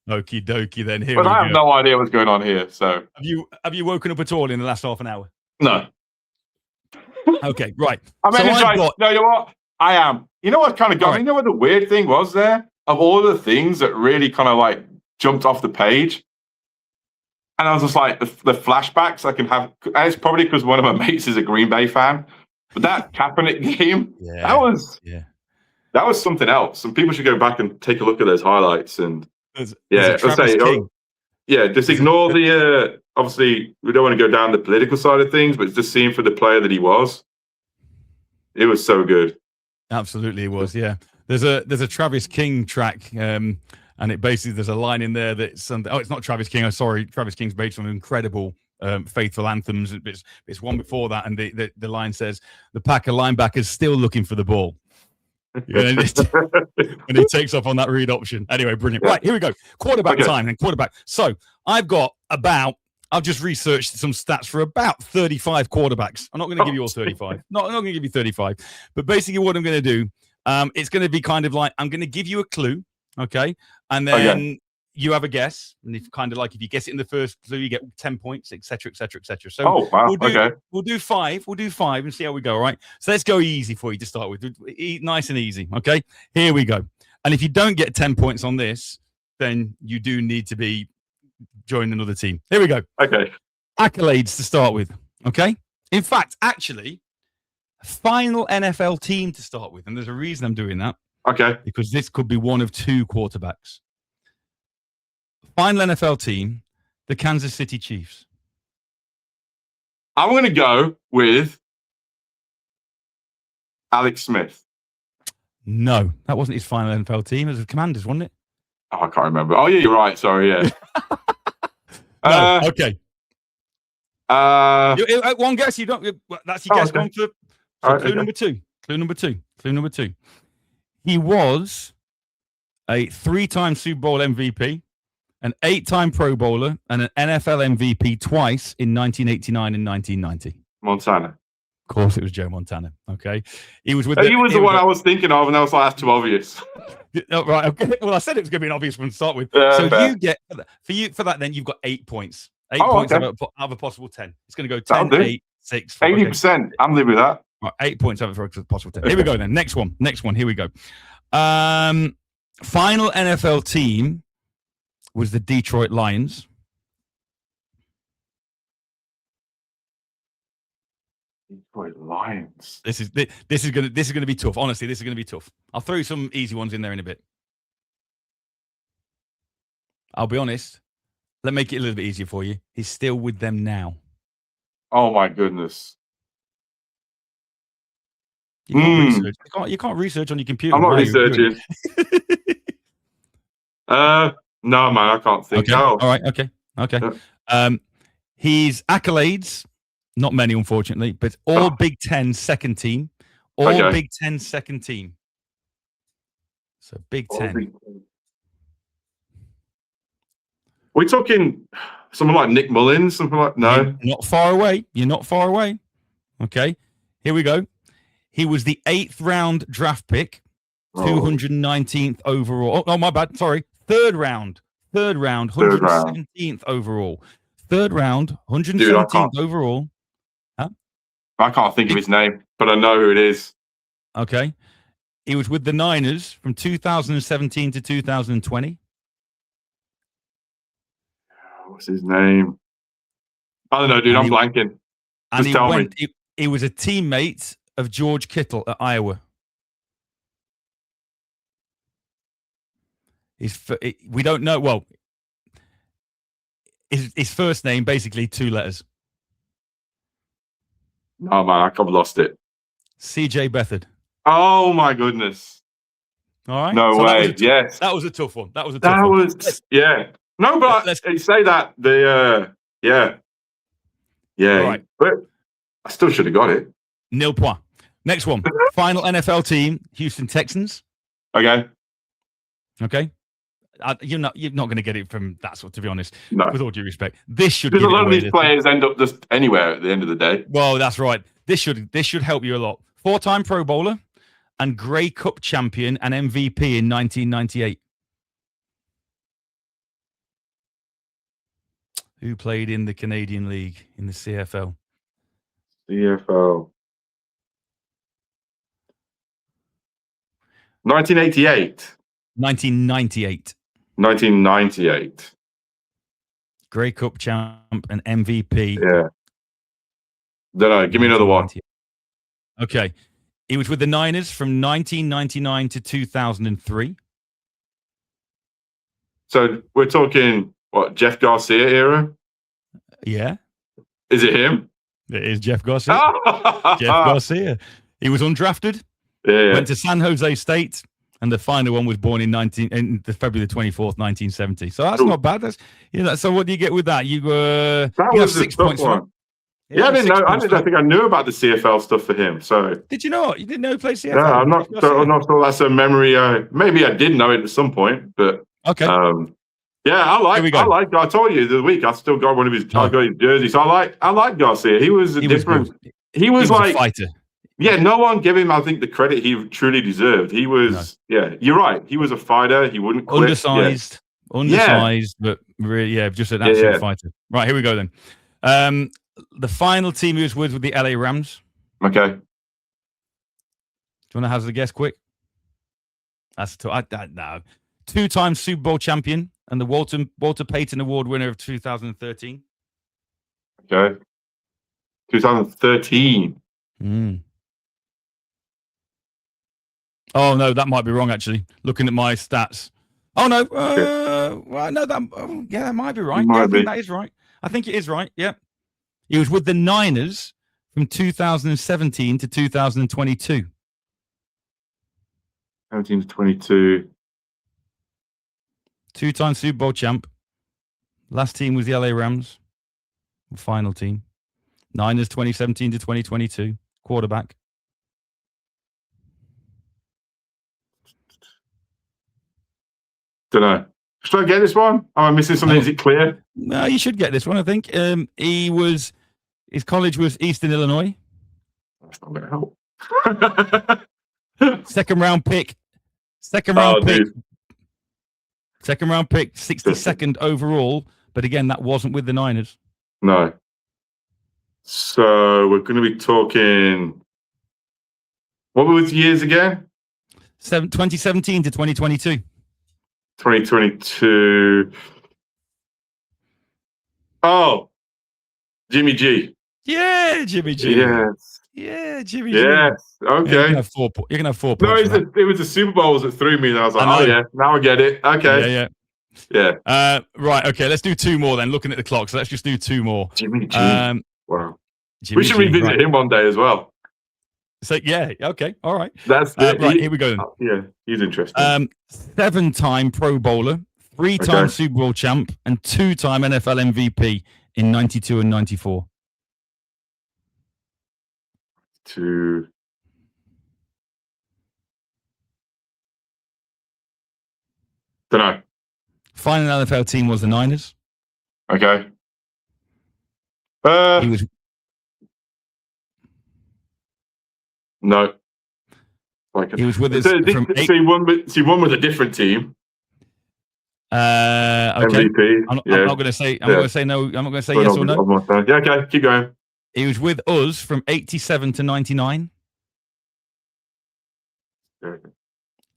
Okie dokie then. Here but we go. I have no idea what's going on here. So have you woken up at all in the last half an hour? No. Okay, right. I'm energized. No, you know what? I am. You know what kind of got me? You know what the weird thing was there? Of all the things that really kind of like jumped off the page, and I was just like, the flashbacks I can have, and it's probably because one of my mates is a Green Bay fan, but that Kaepernick game, that was something else. And people should go back and take a look at those highlights. And there's King. Just ignore the, obviously, we don't want to go down the political side of things, but just seeing for the player that he was, it was so good. Absolutely, it was. Yeah, there's a Travis King track, and it basically there's a line in there that's it's not Travis King. I'm sorry, Travis King's made some incredible faithful anthems. It's one before that, and the line says the Packer linebackers still looking for the ball. When he takes off on that read option. Anyway, brilliant. Right, here we go. Quarterback time and quarterback. So I've just researched some stats for about 35 quarterbacks. I'm not going to give you all 35. I'm not going to give you 35. But basically what I'm going to do, it's going to be kind of like, I'm going to give you a clue, okay? And then you have a guess. And if if you guess it in the first clue, you get 10 points, etc., etc., etc. So we'll do five. We'll do five and see how we go, all right? So let's go easy for you to start with. Nice and easy, okay? Here we go. And if you don't get 10 points on this, then you do need to be join another team. Here we go. Okay. Accolades to start with. Okay. In fact, actually, final NFL team to start with. And there's a reason I'm doing that. Okay. Because this could be one of two quarterbacks. Final NFL team, the Kansas City Chiefs. I'm going to go with Alex Smith. No, that wasn't his final NFL team. It was the Commanders, wasn't it? Oh, I can't remember. Oh, yeah, you're right. Sorry, yeah. No, okay. One guess. You don't. That's your guess. Okay. For clue number two. Clue number two. He was a 3-time Super Bowl MVP, an 8-time Pro Bowler, and an NFL MVP twice in 1989 and 1990. Montana. Of course, it was Joe Montana. Okay, he was with. He was the one I was thinking of, and I was like, "That's too obvious." Oh, right. Okay. Well, I said it was going to be an obvious one to start with. So fair. You get for that. Then you've got 8 points. 8 points out of a possible 10. It's going to go 10, 8, 6. 80%. Okay. I'm living with that. Right, 8 points out of a possible 10. Here we go. Then next one. Here we go. Final NFL team was the Detroit Lions. Detroit Lions. This is going to be tough. Honestly, this is going to be tough. I'll throw some easy ones in there in a bit. I'll be honest. Let me make it a little bit easier for you. He's still with them now. Oh my goodness. You can't research. You can't research on your computer. I'm not researching. No, man, I can't think. Okay. All right. Okay. Yeah. His accolades. Not many, unfortunately, but all Big Ten second team. Big Ten second team. So Big Ten. We're talking someone like Nick Mullins, something like no. You're not far away. You're not far away. Okay, here we go. He was the 8th round draft pick, 219th overall. Oh, my bad. Sorry, third round, 117th overall. Third round, 117th overall. Huh? I can't think of his name, but I know who it is. Okay, he was with the Niners from 2017 to 2020. What's his name? I don't know, dude. I'm blanking. Just tell me. He was a teammate of George Kittle at Iowa. We don't know. Well, his first name, basically 2 letters. No, man, I've lost it. CJ Beathard. Oh, my goodness. All right. No way. Yes. That was a tough one. Yeah. No, but you say that yeah. Right. But I still should have got it. Nil point. Next one. Final NFL team, Houston Texans. Okay. You're not going to get it from that sort, to be honest. No. With all due respect, this should. Because a lot of these players end up just anywhere at the end of the day. Well, that's right. This should help you a lot. 4-time Pro Bowler and Grey Cup champion and MVP in 1998. Who played in the Canadian League, in the CFL? CFL. 1988. 1998. 1998. Grey Cup champ and MVP. Yeah. Don't know. Give me another one. Okay. He was with the Niners from 1999 to 2003. So we're talking, what, Jeff Garcia era? Yeah. Is it him? It is Jeff Garcia. Jeff Garcia. He was undrafted. Yeah. Went to San Jose State. And the final one was born in February the 24th, 1970. So that's not bad. That's, so what do you get with that? You have 6 points. One. Yeah, I didn't know. I think I knew about the CFL stuff for him. So did you not? You didn't know he played CFL? Yeah, I'm not sure that's a memory. Maybe I did know it at some point, but okay. Yeah, I told you the other week I still got one of his jerseys. I like Garcia. He was different. He was like a fighter. Yeah, no one gave him, I think, the credit he truly deserved. He was, you're right. He was a fighter. He wouldn't quit. Undersized, but really, just an absolute fighter. Right, here we go then. The final team he was with the LA Rams. Okay. Do you want to hazard a guess quick? That's no. 2-time Super Bowl champion and the Walter Payton Award winner of 2013. Okay. 2013. Oh no, that might be wrong. Actually, looking at my stats. Oh no, that might be right. I think that is right. I think it is right. Yeah, he was with the Niners from 2017 to 2022. 17 to 22. 2-time Super Bowl champ. Last team was the LA Rams. Final team. Niners 2017 to 2022. Quarterback. Don't know. Should I get this one? Am I missing something? Is it clear? No, you should get this one, I think. His college was Eastern Illinois. That's not going to help. Second round pick. Second round pick, 62nd overall. But again, that wasn't with the Niners. No. So we're going to be talking. What were the years again? 2017 to 2022. 2022. Oh, Jimmy G. Yeah, Jimmy G. Yes. Yeah, Jimmy G. Yes. Okay. You're gonna have 4 points. No, it was the Super Bowls that threw me, and I was like, oh yeah, now I get it. Okay. Yeah. Right. Okay. Let's do 2 more then. Looking at the clock, so let's just do 2 more. Jimmy G. Wow. Jimmy we should revisit him one day as well. So yeah. Okay. All right. That's right. Here we go. Then. Yeah, he's interesting. 7-time Pro Bowler, 3-time Super Bowl champ, and 2-time NFL MVP in 92 and 94. Don't know. Final NFL team was the Niners. Okay. He was. No. He was with us. So he won with a different team. Okay. MVP. I'm not going to say. I'm not going to say no. I'm not going to say yes or no. Yeah. Okay. Keep going. He was with us from 87 to 99.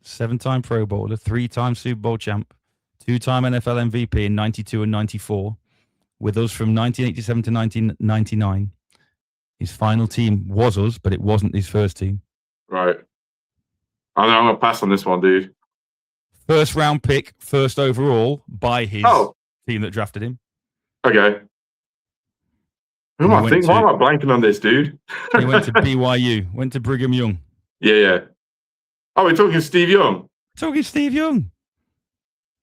7-time Pro Bowler, 3-time Super Bowl champ, 2-time NFL MVP in 92 and 94. With us from 1987 to 1999. His final team was us, but it wasn't his first team. Right. I'm going to pass on this one, dude. First round pick, first overall by his team that drafted him. Okay. Who am I thinking? Why am I blanking on this, dude? He went to BYU, went to Brigham Young. Yeah. Oh, we're talking Steve Young. Talking Steve Young.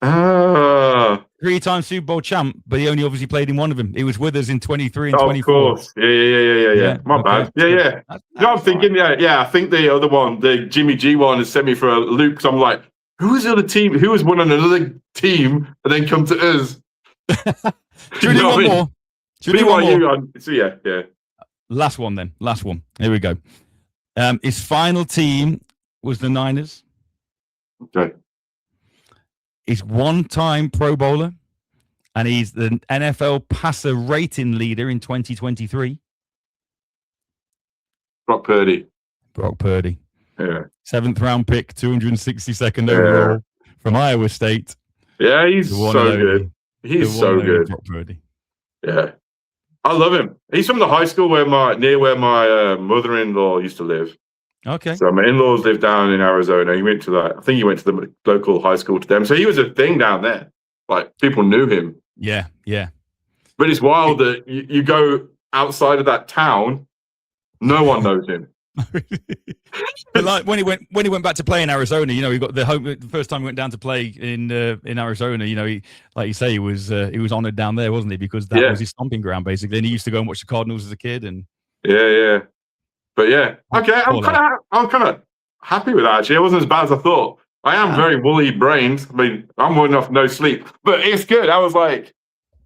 3-time Super Bowl champ, but he only obviously played in one of them. He was with us in 23 and 24. Of course. Yeah. My bad. Yeah. I'm thinking, I think the other one, the Jimmy G one, has sent me for a loop because I'm like, who was the other team? Who was one on another team and then come to us? Should we do one more? So yeah. Last one then. Last one. Here we go. His final team was the Niners. Okay. He's 1-time Pro Bowler, and he's the NFL passer rating leader in 2023. Brock Purdy. Yeah. 7th round pick, 262nd overall from Iowa State. Yeah, he's so good. He's so good. Brock Purdy. Yeah. I love him. He's from the high school near where my mother-in-law used to live. Okay. So my in-laws live down in Arizona. He went to I think he went to the local high school to them. So he was a thing down there. Like, people knew him. Yeah, yeah. But it's wild that you go outside of that town, no one knows him. But like when he went back to play in Arizona, he got the first time he went down to play in Arizona. He, like you say, he was honored down there, wasn't he? Because that was his stomping ground basically, and he used to go and watch the Cardinals as a kid. And but okay, I'm kind of happy with that. Actually, it wasn't as bad as I thought. I am very woolly brained. I mean, I'm woolly enough, no sleep, but it's good. I was like,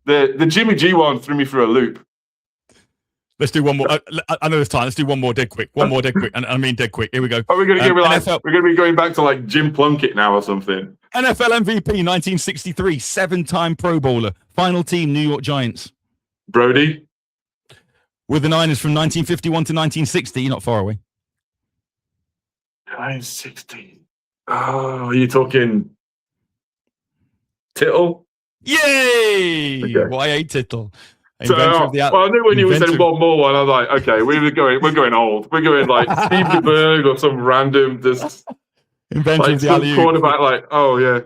the Jimmy G one threw me for a loop. Let's do one more. I know it's time. Let's do one more dead quick. One more dead quick. And I mean dead quick. Here we go. Are we going to we're going to be going back to like Jim Plunkett now or something? NFL MVP 1963, 7-time Pro Bowler. Final team, New York Giants. Brody. With the Niners from 1951 to 1960. You're not far away. 1960. Oh, are you talking Tittle? Yay! Okay. Y.A. Tittle. So, I knew when you said one more one, I was like, okay, we're going old. We're going like Steve DeBerg or some random inventor like of the some alley-oop. quarterback. Like, oh yeah,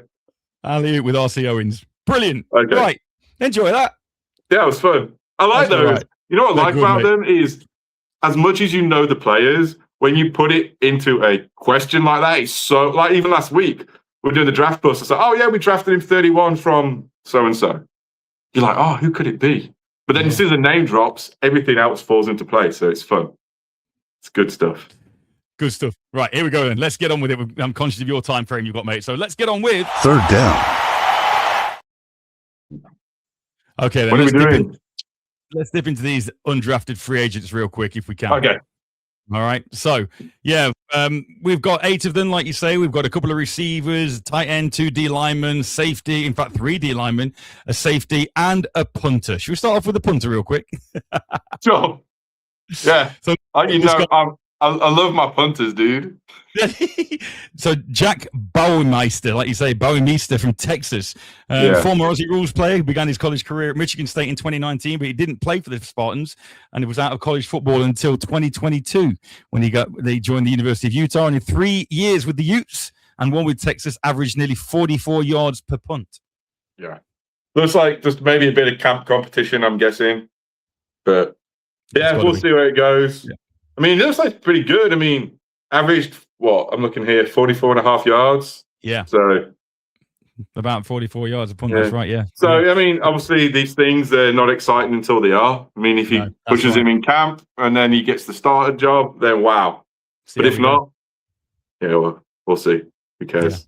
alley-oop with R.C. Owens. Brilliant. Okay. Right, enjoy that. Yeah, it was fun. I like That's those. Right. You know what I like Good, about mate. them is, as much as you know the players, when you put it into a question like that, it's so like even last week we're doing the draft bus. I said, oh yeah, we drafted him 31 from so and so. You're like, oh, who could it be? But then as soon as the name drops, everything else falls into place. So it's fun. It's good stuff. Good stuff. Right, here we go then. Let's get on with it. I'm conscious of your time frame you've got, mate. So let's get on with... Third down. Okay, then. What are we doing? Let's dip into these undrafted free agents real quick if we can. Okay. All right. So, we've got 8 of them, like you say. We've got a couple of receivers, tight end, 2 D linemen, safety, in fact, 3 D linemen, a safety, and a punter. Should we start off with the punter real quick? Sure. Yeah. So, I love my punters, dude. So Jack Bauermeister, like you say, Bauermeister from Texas, former Aussie rules player, began his college career at Michigan State in 2019, but he didn't play for the Spartans, and he was out of college football until 2022 when they joined the University of Utah. And in 3 years with the Utes and one with Texas, averaged nearly 44 yards per punt. Yeah, looks like just maybe a bit of camp competition, I'm guessing, but we'll see where it goes. Yeah. I mean, it looks like pretty good. I mean, averaged, I'm looking here, 44.5 yards. Yeah. So about 44 yards a punt, that's right, yeah. So, I mean, obviously these things, they're not exciting until they are. I mean, if he pushes him in camp and then he gets the starter job, then wow. But if not, we'll see. Who cares?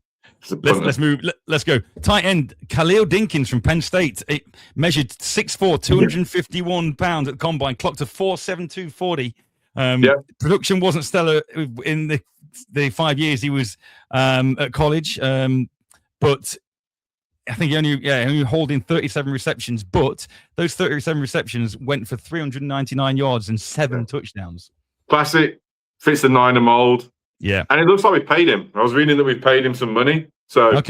Yeah. Let's move. Let's go. Tight end Khalil Dinkins from Penn State. It measured 6'4", 251 pounds at the combine, clocked a 4.7240. Production wasn't stellar in the 5 years he was at college, but I think he only holding 37 receptions. But those 37 receptions went for 399 yards and 7 touchdowns. Classic, fits the Niner mold. Yeah, and it looks like we paid him. I was reading that we paid him some money. So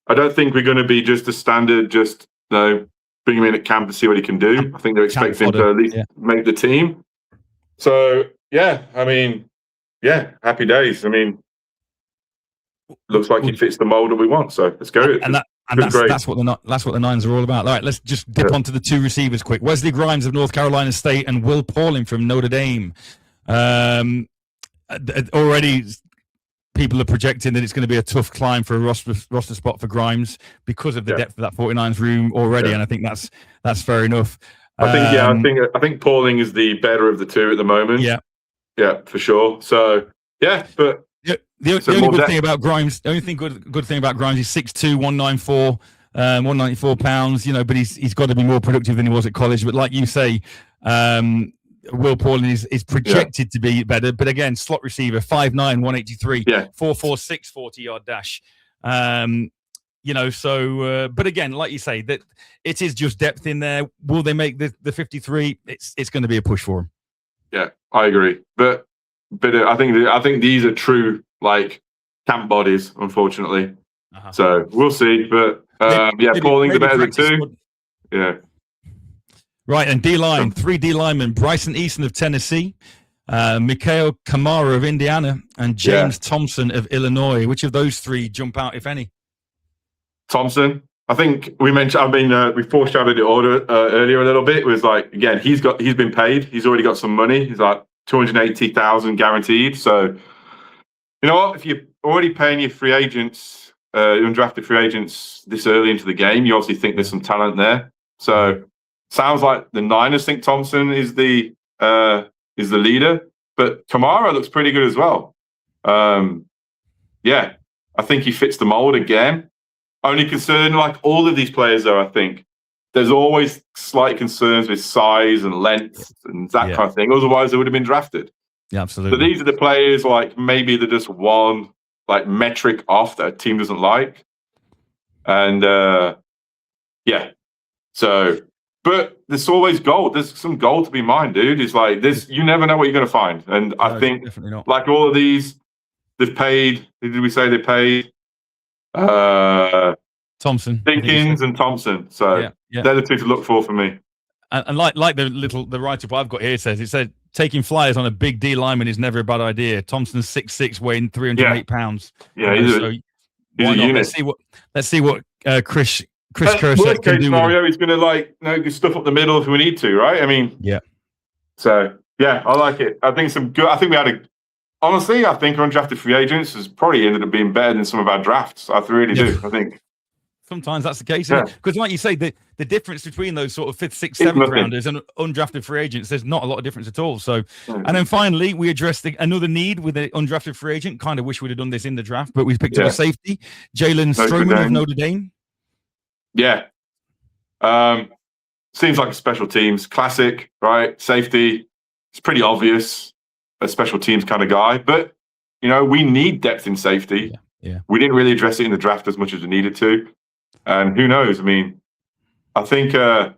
I don't think we're going to be just a standard, bring him in at camp and see what he can do. I think they're expecting him to at least make the team. So, I mean, happy days. I mean, looks like it fits the mold that we want. So let's go. That's what the Niners are all about. All right, let's just dip onto the 2 receivers quick. Wesley Grimes of North Carolina State and Will Pauling from Notre Dame. Already, people are projecting that it's going to be a tough climb for a roster spot for Grimes because of the depth of that 49ers room already, and I think that's fair enough. I think Pauling is the better of the 2 at the moment. Yeah, for sure. So but the only good thing about Grimes, good thing about Grimes is 6'2", 194, 194 pounds. But he's got to be more productive than he was at college. But like you say, Will Pauling is projected to be better. But again, slot receiver, 5'9", 183, 4.46 40-yard dash. But again, like you say, that it is just depth in there. Will they make the 53? It's going to be a push for them. Yeah, I agree. But I think these are true like camp bodies, unfortunately. So we'll see. But Pauling's better than 2. Squad. Yeah. Right, and D-line, 3 D linemen: Bryson Easton of Tennessee, Mikhail Kamara of Indiana, and James Thompson of Illinois. Which of those 3 jump out, if any? Thompson. I think we mentioned. We foreshadowed it earlier a little bit. It was like, again, he's been paid. He's already got some money. He's like $280,000 guaranteed. So you know what? If you're already paying your free agents, undrafted free agents this early into the game, you obviously think there's some talent there. So sounds like the Niners think Thompson is the leader, but Kamara looks pretty good as well. I think he fits the mold again. Only concern, like all of these players, though, I think there's always slight concerns with size and length and that kind of thing. Otherwise, they would have been drafted. Yeah, absolutely. So these are the players, like maybe they're just one like metric off that a team doesn't like, and So, but there's always gold. There's some gold to be mined, dude. It's like this. You never know what you're going to find, and I think like all of these, they've paid. Did we say they paid? Thompson, Dinkins, and Thompson. So they're the 2 to look for me. And like the write-up I've got here says, it said taking flyers on a big D lineman is never a bad idea. Thompson's 6'6", weighing 308 pounds. Yeah, he's a unit. Let's see what Chris Kershak can do. Mario, he's going to stuff up the middle if we need to, right? I mean, So I like it. I think I think we had honestly, I think undrafted free agents has probably ended up being better than some of our drafts. I really do. I think. Sometimes that's the case, because like you say, the difference between those sort of 5th, 6th, 7th rounders and undrafted free agents, there's not a lot of difference at all. So, and then finally, we addressed another need with an undrafted free agent. Kind of wish we'd have done this in the draft, but we picked up a safety, Jalen Stroman of Notre Dame. Yeah. Seems like a special teams classic, right? Safety. It's pretty obvious, a special teams kind of guy, but we need depth in safety. Yeah. We didn't really address it in the draft as much as we needed to. And who knows? I mean, I think it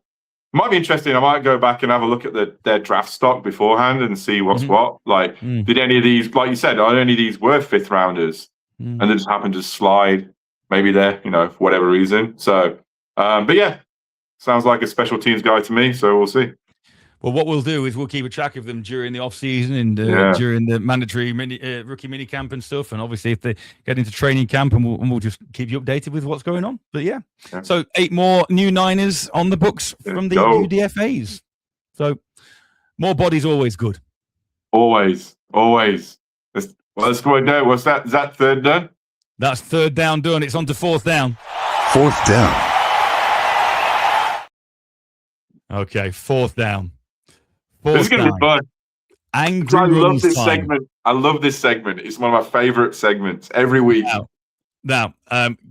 might be interesting. I might go back and have a look at their draft stock beforehand and see what's what. Like, did any of these, like you said, are any of these were 5th rounders and they just happened to slide? Maybe they're, for whatever reason. So, but sounds like a special teams guy to me. So we'll see. Well, what we'll do is we'll keep a track of them during the off season and during the mandatory rookie mini camp and stuff. And obviously, if they get into training camp, and we'll just keep you updated with what's going on. But so 8 more new Niners on the books from the UDFAs. So more bodies, always good. Always. Let's go now. What's that? Is that 3rd done? That's 3rd down done. It's on to 4th down. 4th down. Okay, 4th down. This is going to be fun. I love this segment. I love this segment. It's one of my favorite segments every week. Now,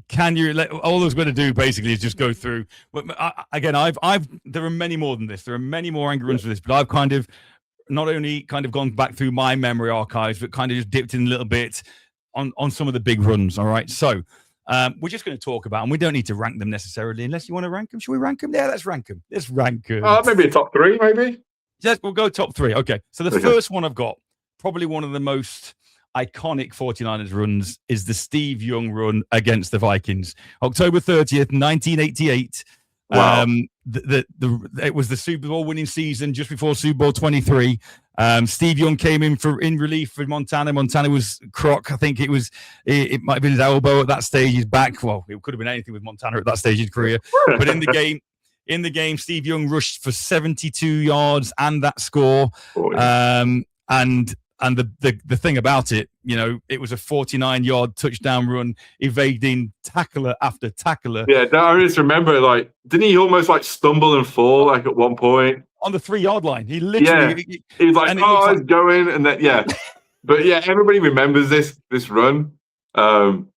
can you all I was going to do basically is just go through again. There are many more than this. There are many more angry runs for this, but I've kind of not only gone back through my memory archives, but kind of just dipped in a little bit on some of the big runs. All right, so we're just going to talk about, and we don't need to rank them necessarily, unless you want to rank them. Should we rank them? Yeah, let's rank them. Maybe a top 3, maybe. Yes, we'll go top 3. Okay. So the first one I've got, probably one of the most iconic 49ers runs, is the Steve Young run against the Vikings. October 30th, 1988. Wow. It was the Super Bowl winning season just before Super Bowl 23. Steve Young came in relief for Montana. Montana was croc. I think it might have been his elbow at that stage, his back. Well, it could have been anything with Montana at that stage in his career. But in the game, Steve Young rushed for 72 yards and that score. And the thing about it, it was a 49-yard touchdown run, evading tackler after tackler. Yeah, I just remember, didn't he almost stumble and fall at one point? On the 3-yard line. He literally... He was he's going, and then, But everybody remembers this run. I'm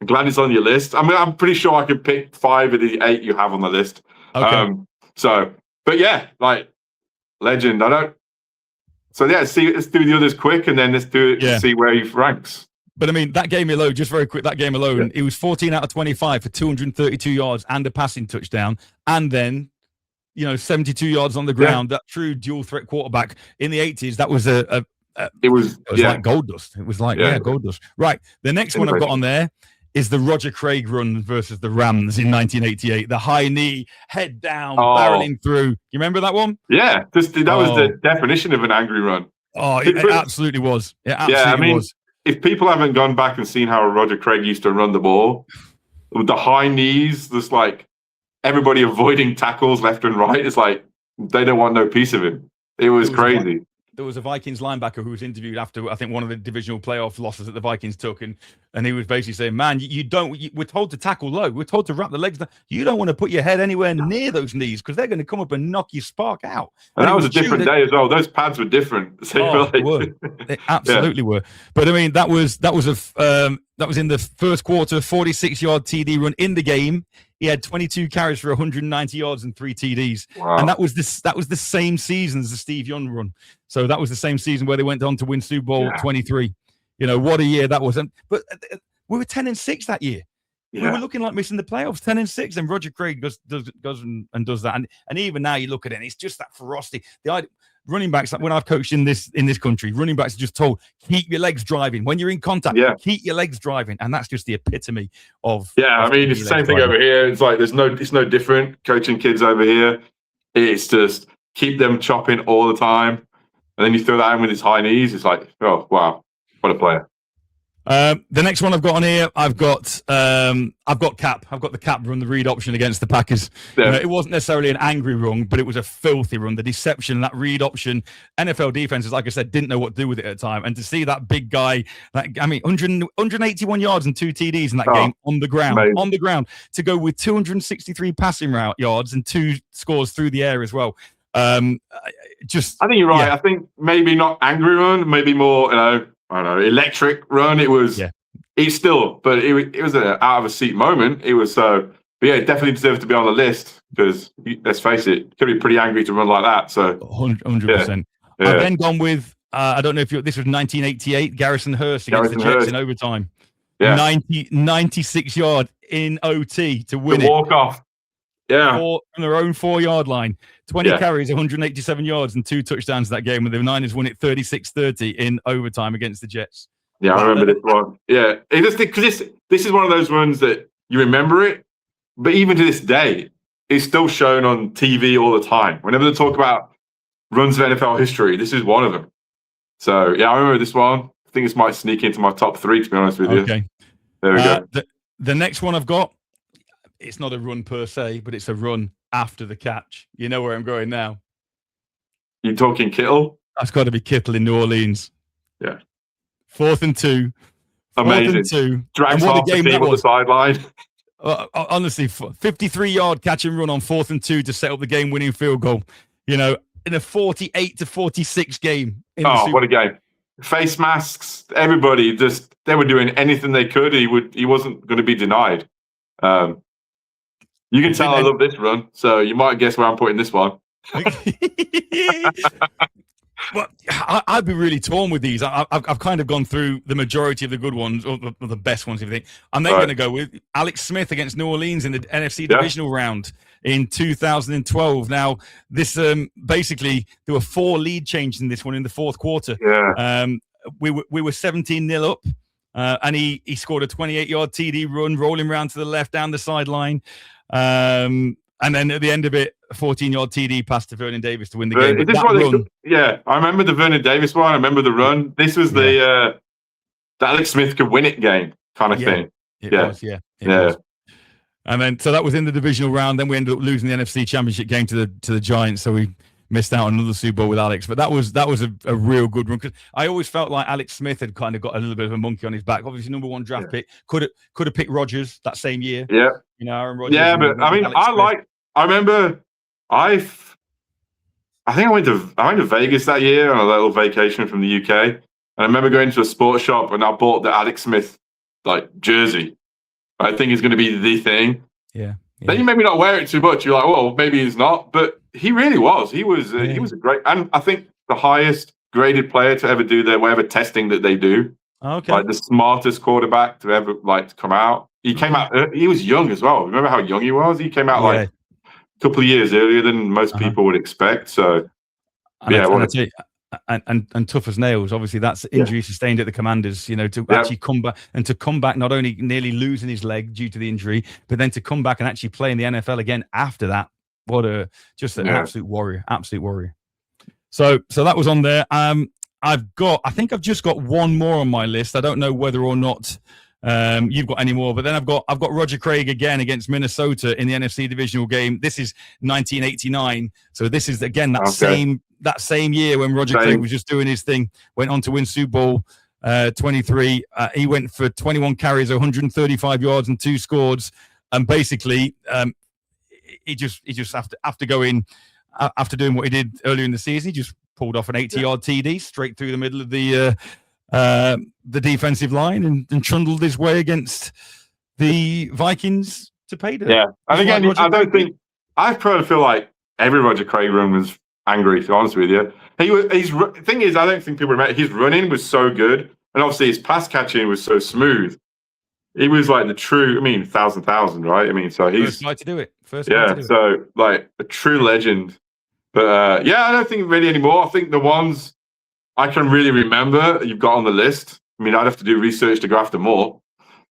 glad it's on your list. I mean, I'm pretty sure I could pick 5 of the 8 you have on the list. Okay. Legend. Let's do the others quick, and then let's do it to see where he ranks. But I mean, that game alone, just very quick, it was 14 out of 25 for 232 yards and a passing touchdown. And then, 72 yards on the ground, that true dual threat quarterback in the 80s. That was a It was like gold dust. It was like gold dust. Right. The next one I've got on there is the Roger Craig run versus the Rams in 1988. The high knee, head down, barreling through. You remember that one? Yeah, that was the definition of an angry run. Oh, it absolutely was. It absolutely was. If people haven't gone back and seen how Roger Craig used to run the ball, with the high knees, just like everybody avoiding tackles left and right, it's like they don't want no piece of him. It was crazy. There was a Vikings linebacker who was interviewed after, I think, one of the divisional playoff losses that the Vikings took, and he was basically saying, "Man, we're told to tackle low. We're told to wrap the legs down. You don't want to put your head anywhere near those knees because they're going to come up and knock your spark out." And that was a different day as well. Those pads were different. So they were. They absolutely were. But I mean, that was in the first quarter, 46-yard TD run in the game. He had 22 carries for 190 yards and 3 TDs. Wow. And that was the same season as the Steve Young run. So that was the same season where they went on to win Super Bowl 23. You know, what a year that was. But we were 10-6 that year. Yeah. We were looking like missing the playoffs, 10-6, and Roger Craig goes and does that. And even now you look at it, and it's just that ferocity. Running backs, like when I've coached in this country, running backs are just told, keep your legs driving. When you're in contact, keep your legs driving. And that's just the epitome of. Yeah, I mean, it's the same thing over here. It's like it's no different coaching kids over here. It's just keep them chopping all the time. And then you throw that in with his high knees. It's like, oh, wow, what a player. The next one I've got on here, I've got Cap. I've got the Cap run, the read option against the Packers. Yeah. You know, it wasn't necessarily an angry run, but it was a filthy run. The deception, that read option, NFL defenses, like I said, didn't know what to do with it at the time. And to see that big guy, 181 yards and 2 TDs in that game on the ground, to go with 263 passing route yards and 2 scores through the air as well. I think you're right. Yeah. I think maybe not angry run, maybe more, I don't know, electric run. It was, but it was an out of a seat moment. It was but yeah, it definitely deserves to be on the list because let's face it, it could be pretty angry to run like that. So 100%. Yeah. I've then gone with, I don't know if this was 1988, Garrison Hurst against the Jets in overtime. Yeah. 96 yard in OT to win the walk off. Yeah. From their own 4-yard line. 20 carries, 187 yards, and 2 touchdowns that game. And the Niners won it 36-30 in overtime against the Jets. Yeah, I remember this one. Yeah. Because this is one of those runs that you remember it, but even to this day, it's still shown on TV all the time. Whenever they talk about runs of NFL history, this is one of them. So, yeah, I remember this one. I think this might sneak into my top 3, to be honest with you. Okay. There we go. The next one I've got, it's not a run per se, but it's a run after the catch. You know where I'm going now. You talking Kittle? That's got to be Kittle in New Orleans. Yeah. 4th and 2. Amazing. 4th and 2. Drags half the team on the sideline. Honestly, 53-yard catch and run on 4th and 2 to set up the game-winning field goal. You know, in a 48-46 game. What a game. Face masks, everybody, they were doing anything they could. He wasn't going to be denied. You can tell I love this run, so you might guess where I'm putting this one. Well, I'd be really torn with these. I've kind of gone through the majority of the good ones, or the best ones, if you think. I'm then going to go with Alex Smith against New Orleans in the NFC divisional round in 2012. Now, this basically, there were 4 lead changes in this one in the 4th quarter. Yeah. We were 17-0 up. And he scored a 28-yard TD run, rolling around to the left down the sideline. And then at the end of it, a 14-yard TD pass to Vernon Davis to win the game. I remember the Vernon Davis one. I remember the run. This was the Alex Smith could win it game kind of thing. It was. And then, so that was in the divisional round. Then we ended up losing the NFC Championship game to the Giants. So we missed out on another Super Bowl with Alex, but that was a real good run because I always felt like Alex Smith had kind of got a little bit of a monkey on his back. Obviously, number 1 draft pick, could have picked Rodgers that same year. Yeah, Aaron Rodgers. Yeah, but I mean, I remember I think I went to Vegas that year on a little vacation from the UK, and I remember going to a sports shop and I bought the Alex Smith jersey. I think it's going to be the thing. Yeah. Then you maybe not wear it too much. You're like, well, maybe he's not, but he really was. He was a great, and I think the highest graded player to ever do whatever testing that they do. Okay. Like the smartest quarterback to ever come out. He came out. He was young as well. Remember how young he was? He came out a couple of years earlier than most people would expect. So I tell you, and tough as nails. Obviously, that's injury sustained at the Commanders. To actually come back, not only nearly losing his leg due to the injury, but then to come back and actually play in the NFL again after that. What an absolute warrior, absolute warrior. So that was on there. I think I've just got one more on my list. I don't know whether or not you've got any more, but then I've got Roger Craig again against Minnesota in the NFC divisional game. This is 1989. So this is again that same year when Roger Craig was just doing his thing, went on to win Super Bowl 23. He went for 21 carries, 135 yards and 2 scores. And basically, he just after going after doing what he did earlier in the season, he just pulled off an 80-yard TD straight through the middle of the defensive line and trundled his way against the Vikings to pay them. Yeah, I probably feel like every Roger Craig run was angry, to be honest with you. The thing is, I don't think people remember, his running was so good, and obviously his pass catching was so smooth. He was like the true, thousand, right? So he's first guy to do it. So like a true legend. But I don't think really anymore. I think the ones I can really remember you've got on the list. I'd have to do research to go after more.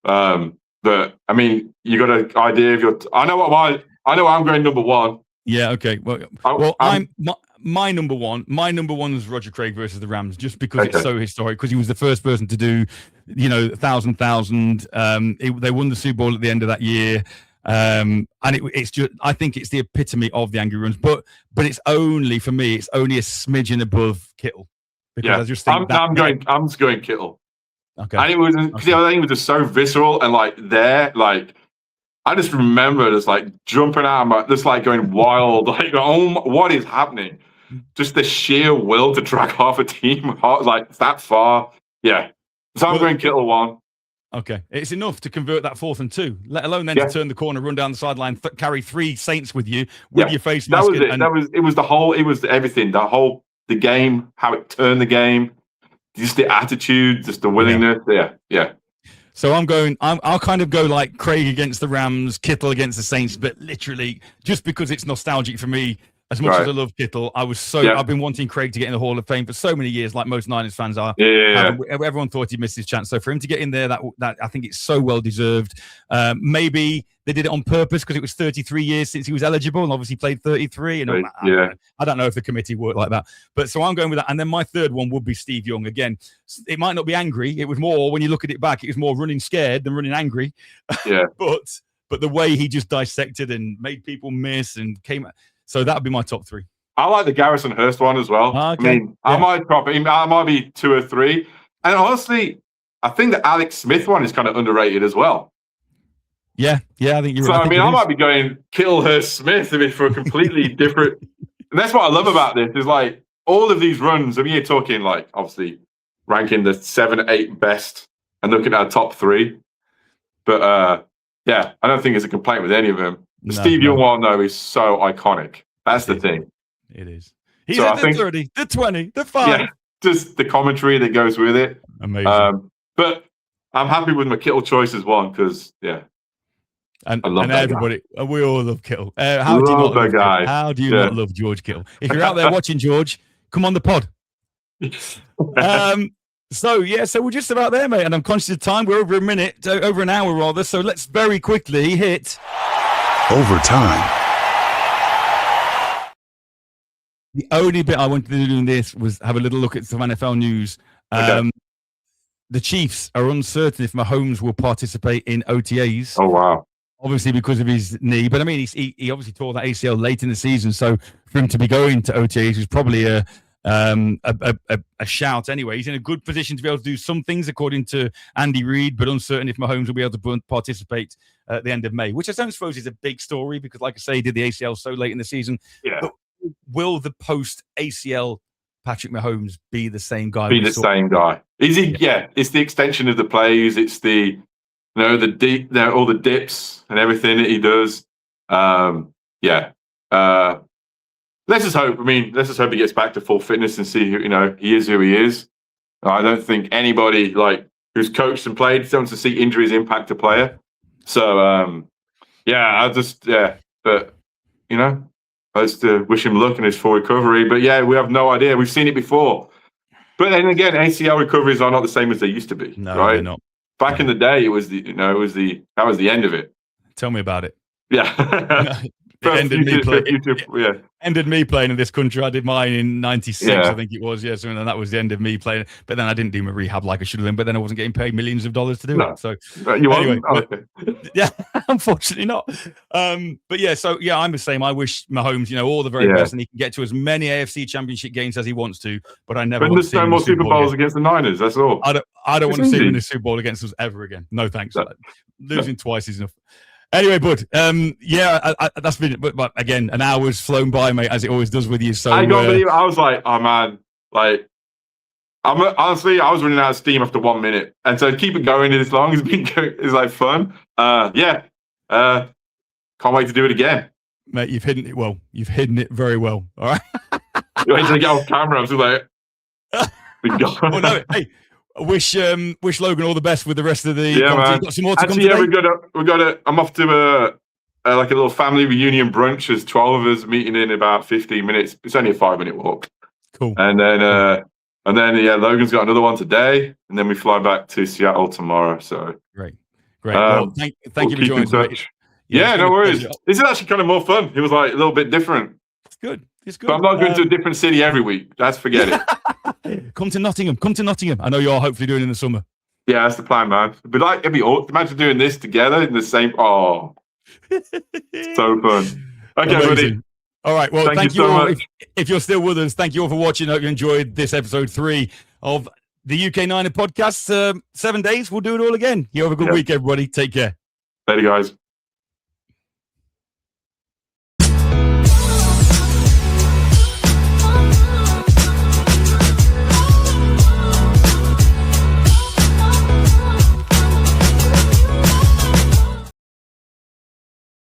But you got an idea of your. I know I'm going number one. Yeah. Okay. Well, my number one. My number one was Roger Craig versus the Rams, just because it's so historic. Because he was the first person to do, 1,000. They won the Super Bowl at the end of that year. And it's just, I think it's the epitome of the angry runs, but it's only for me, it's only a smidgen above Kittle, because I just think I'm just going Kittle. Okay, and it was because I think it was just so visceral and I just remember just jumping out, just going wild, what is happening? Just the sheer will to drag half a team that far. Yeah, so I'm going Kittle one. Okay, it's enough to convert that 4th and 2, let alone then to turn the corner, run down the sideline, carry 3 Saints with you with your face mask. That was it. It was everything. The game, how it turned the game, just the attitude, just the willingness. Yeah. So I'll kind of go like Craig against the Rams, Kittle against the Saints, but literally just because it's nostalgic for me. As much as I love Kittle, I've been wanting Craig to get in the Hall of Fame for so many years, like most Niners fans are. Everyone thought he missed his chance. So for him to get in there, that I think it's so well deserved. Maybe they did it on purpose because it was 33 years since he was eligible, and obviously played 33. And I don't know if the committee worked like that, but so I'm going with that. And then my third one would be Steve Young. Again, it might not be angry. It was more, when you look at it back, it was more running scared than running angry. Yeah. but the way he just dissected and made people miss and came. So that would be my top 3. I like the Garrison Hurst one as well. Okay. I might be 2 or 3. And honestly, I think the Alex Smith one is kind of underrated as well. Yeah, I think you're right. So, I might be going Kittle, Hurst, Smith for a completely different. And that's what I love about this is all of these runs. You're talking obviously ranking the 7, 8 best and looking at our top 3. But I don't think it's a complaint with any of them. The Steve Young one, though, is so iconic. That's the thing. It is. He's at the 30, the 20, the 5. Yeah, just the commentary that goes with it. Amazing. But I'm happy with my Kittle choice as one because, And I love everybody, we all love Kittle. How do you not love George Kittle? If you're out there watching George, come on the pod. So we're just about there, mate. And I'm conscious of time. We're over over an hour rather. So let's very quickly hit overtime. The only bit I wanted to do in this was have a little look at some NFL news. The Chiefs are uncertain if Mahomes will participate in OTAs. Oh, wow. Obviously because of his knee. But, he obviously tore that ACL late in the season. So for him to be going to OTAs was probably a shout anyway. He's in a good position to be able to do some things, according to Andy Reid, but uncertain if Mahomes will be able to participate at the end of May, which I don't suppose is a big story because, like I say, he did the ACL so late in the season. Yeah. But will the post-ACL Patrick Mahomes be the same guy? Is he? Yeah. It's the extension of the plays. It's the all the dips and everything that he does. Let's just hope. Let's just hope he gets back to full fitness and see he is who he is. I don't think anybody who's coached and played wants to see injuries impact a player. So but Let's wish him luck in his full recovery. But yeah, we have no idea. We've seen it before. But then again, ACL recoveries are not the same as they used to be. No, right? they're not. Back in the day, that was the end of it. Tell me about it. Yeah. Ended me playing in this country. I did mine in '96, I think it was. Yes, and that was the end of me playing. But then I didn't do my rehab like I should have done. But then I wasn't getting paid millions of dollars to do it. So anyway, yeah, unfortunately not. But yeah, so yeah, I'm the same. I wish Mahomes, all the very best, and he can get to as many AFC Championship games as he wants to. But I never. But there's no more Super Bowls against the Niners. That's all. I don't want to see him in the Super Bowl against us ever again. No thanks. Losing twice is enough. Anyway, bud, that's been, but again, an hour's flown by, mate, as it always does with you. So I can't believe it. I was like, oh man, honestly, I was running out of steam after 1 minute, and so keep it going this long is like fun. Can't wait to do it again, mate. You've hidden it well. You've hidden it very well. All right. You wait till I get off camera. I'm just like, well, no, hey. Wish Logan all the best with the rest of the. Yeah, man. Got some more to come today? we got to. I'm off to a little family reunion brunch. There's 12 of us meeting in about 15 minutes. It's only a 5-minute walk. Cool. And then Logan's got another one today, and then we fly back to Seattle tomorrow. So great. Well, thank you for joining us. Yeah, no worries. This is actually kind of more fun. It was like a little bit different. It's good. But I'm not going to a different city every week. Forget it. Come to Nottingham. I know you're hopefully doing it in the summer. Yeah, that's the plan, man. But it'd be awesome. Imagine doing this together in the same. Oh, so fun. Okay, amazing. Buddy. All right. Well, thank you so all. much. If you're still with us, thank you all for watching. I hope you enjoyed this episode 3 of the UK Niner podcast. 7 days. We'll do it all again. You have a good week, everybody. Take care. Later, guys.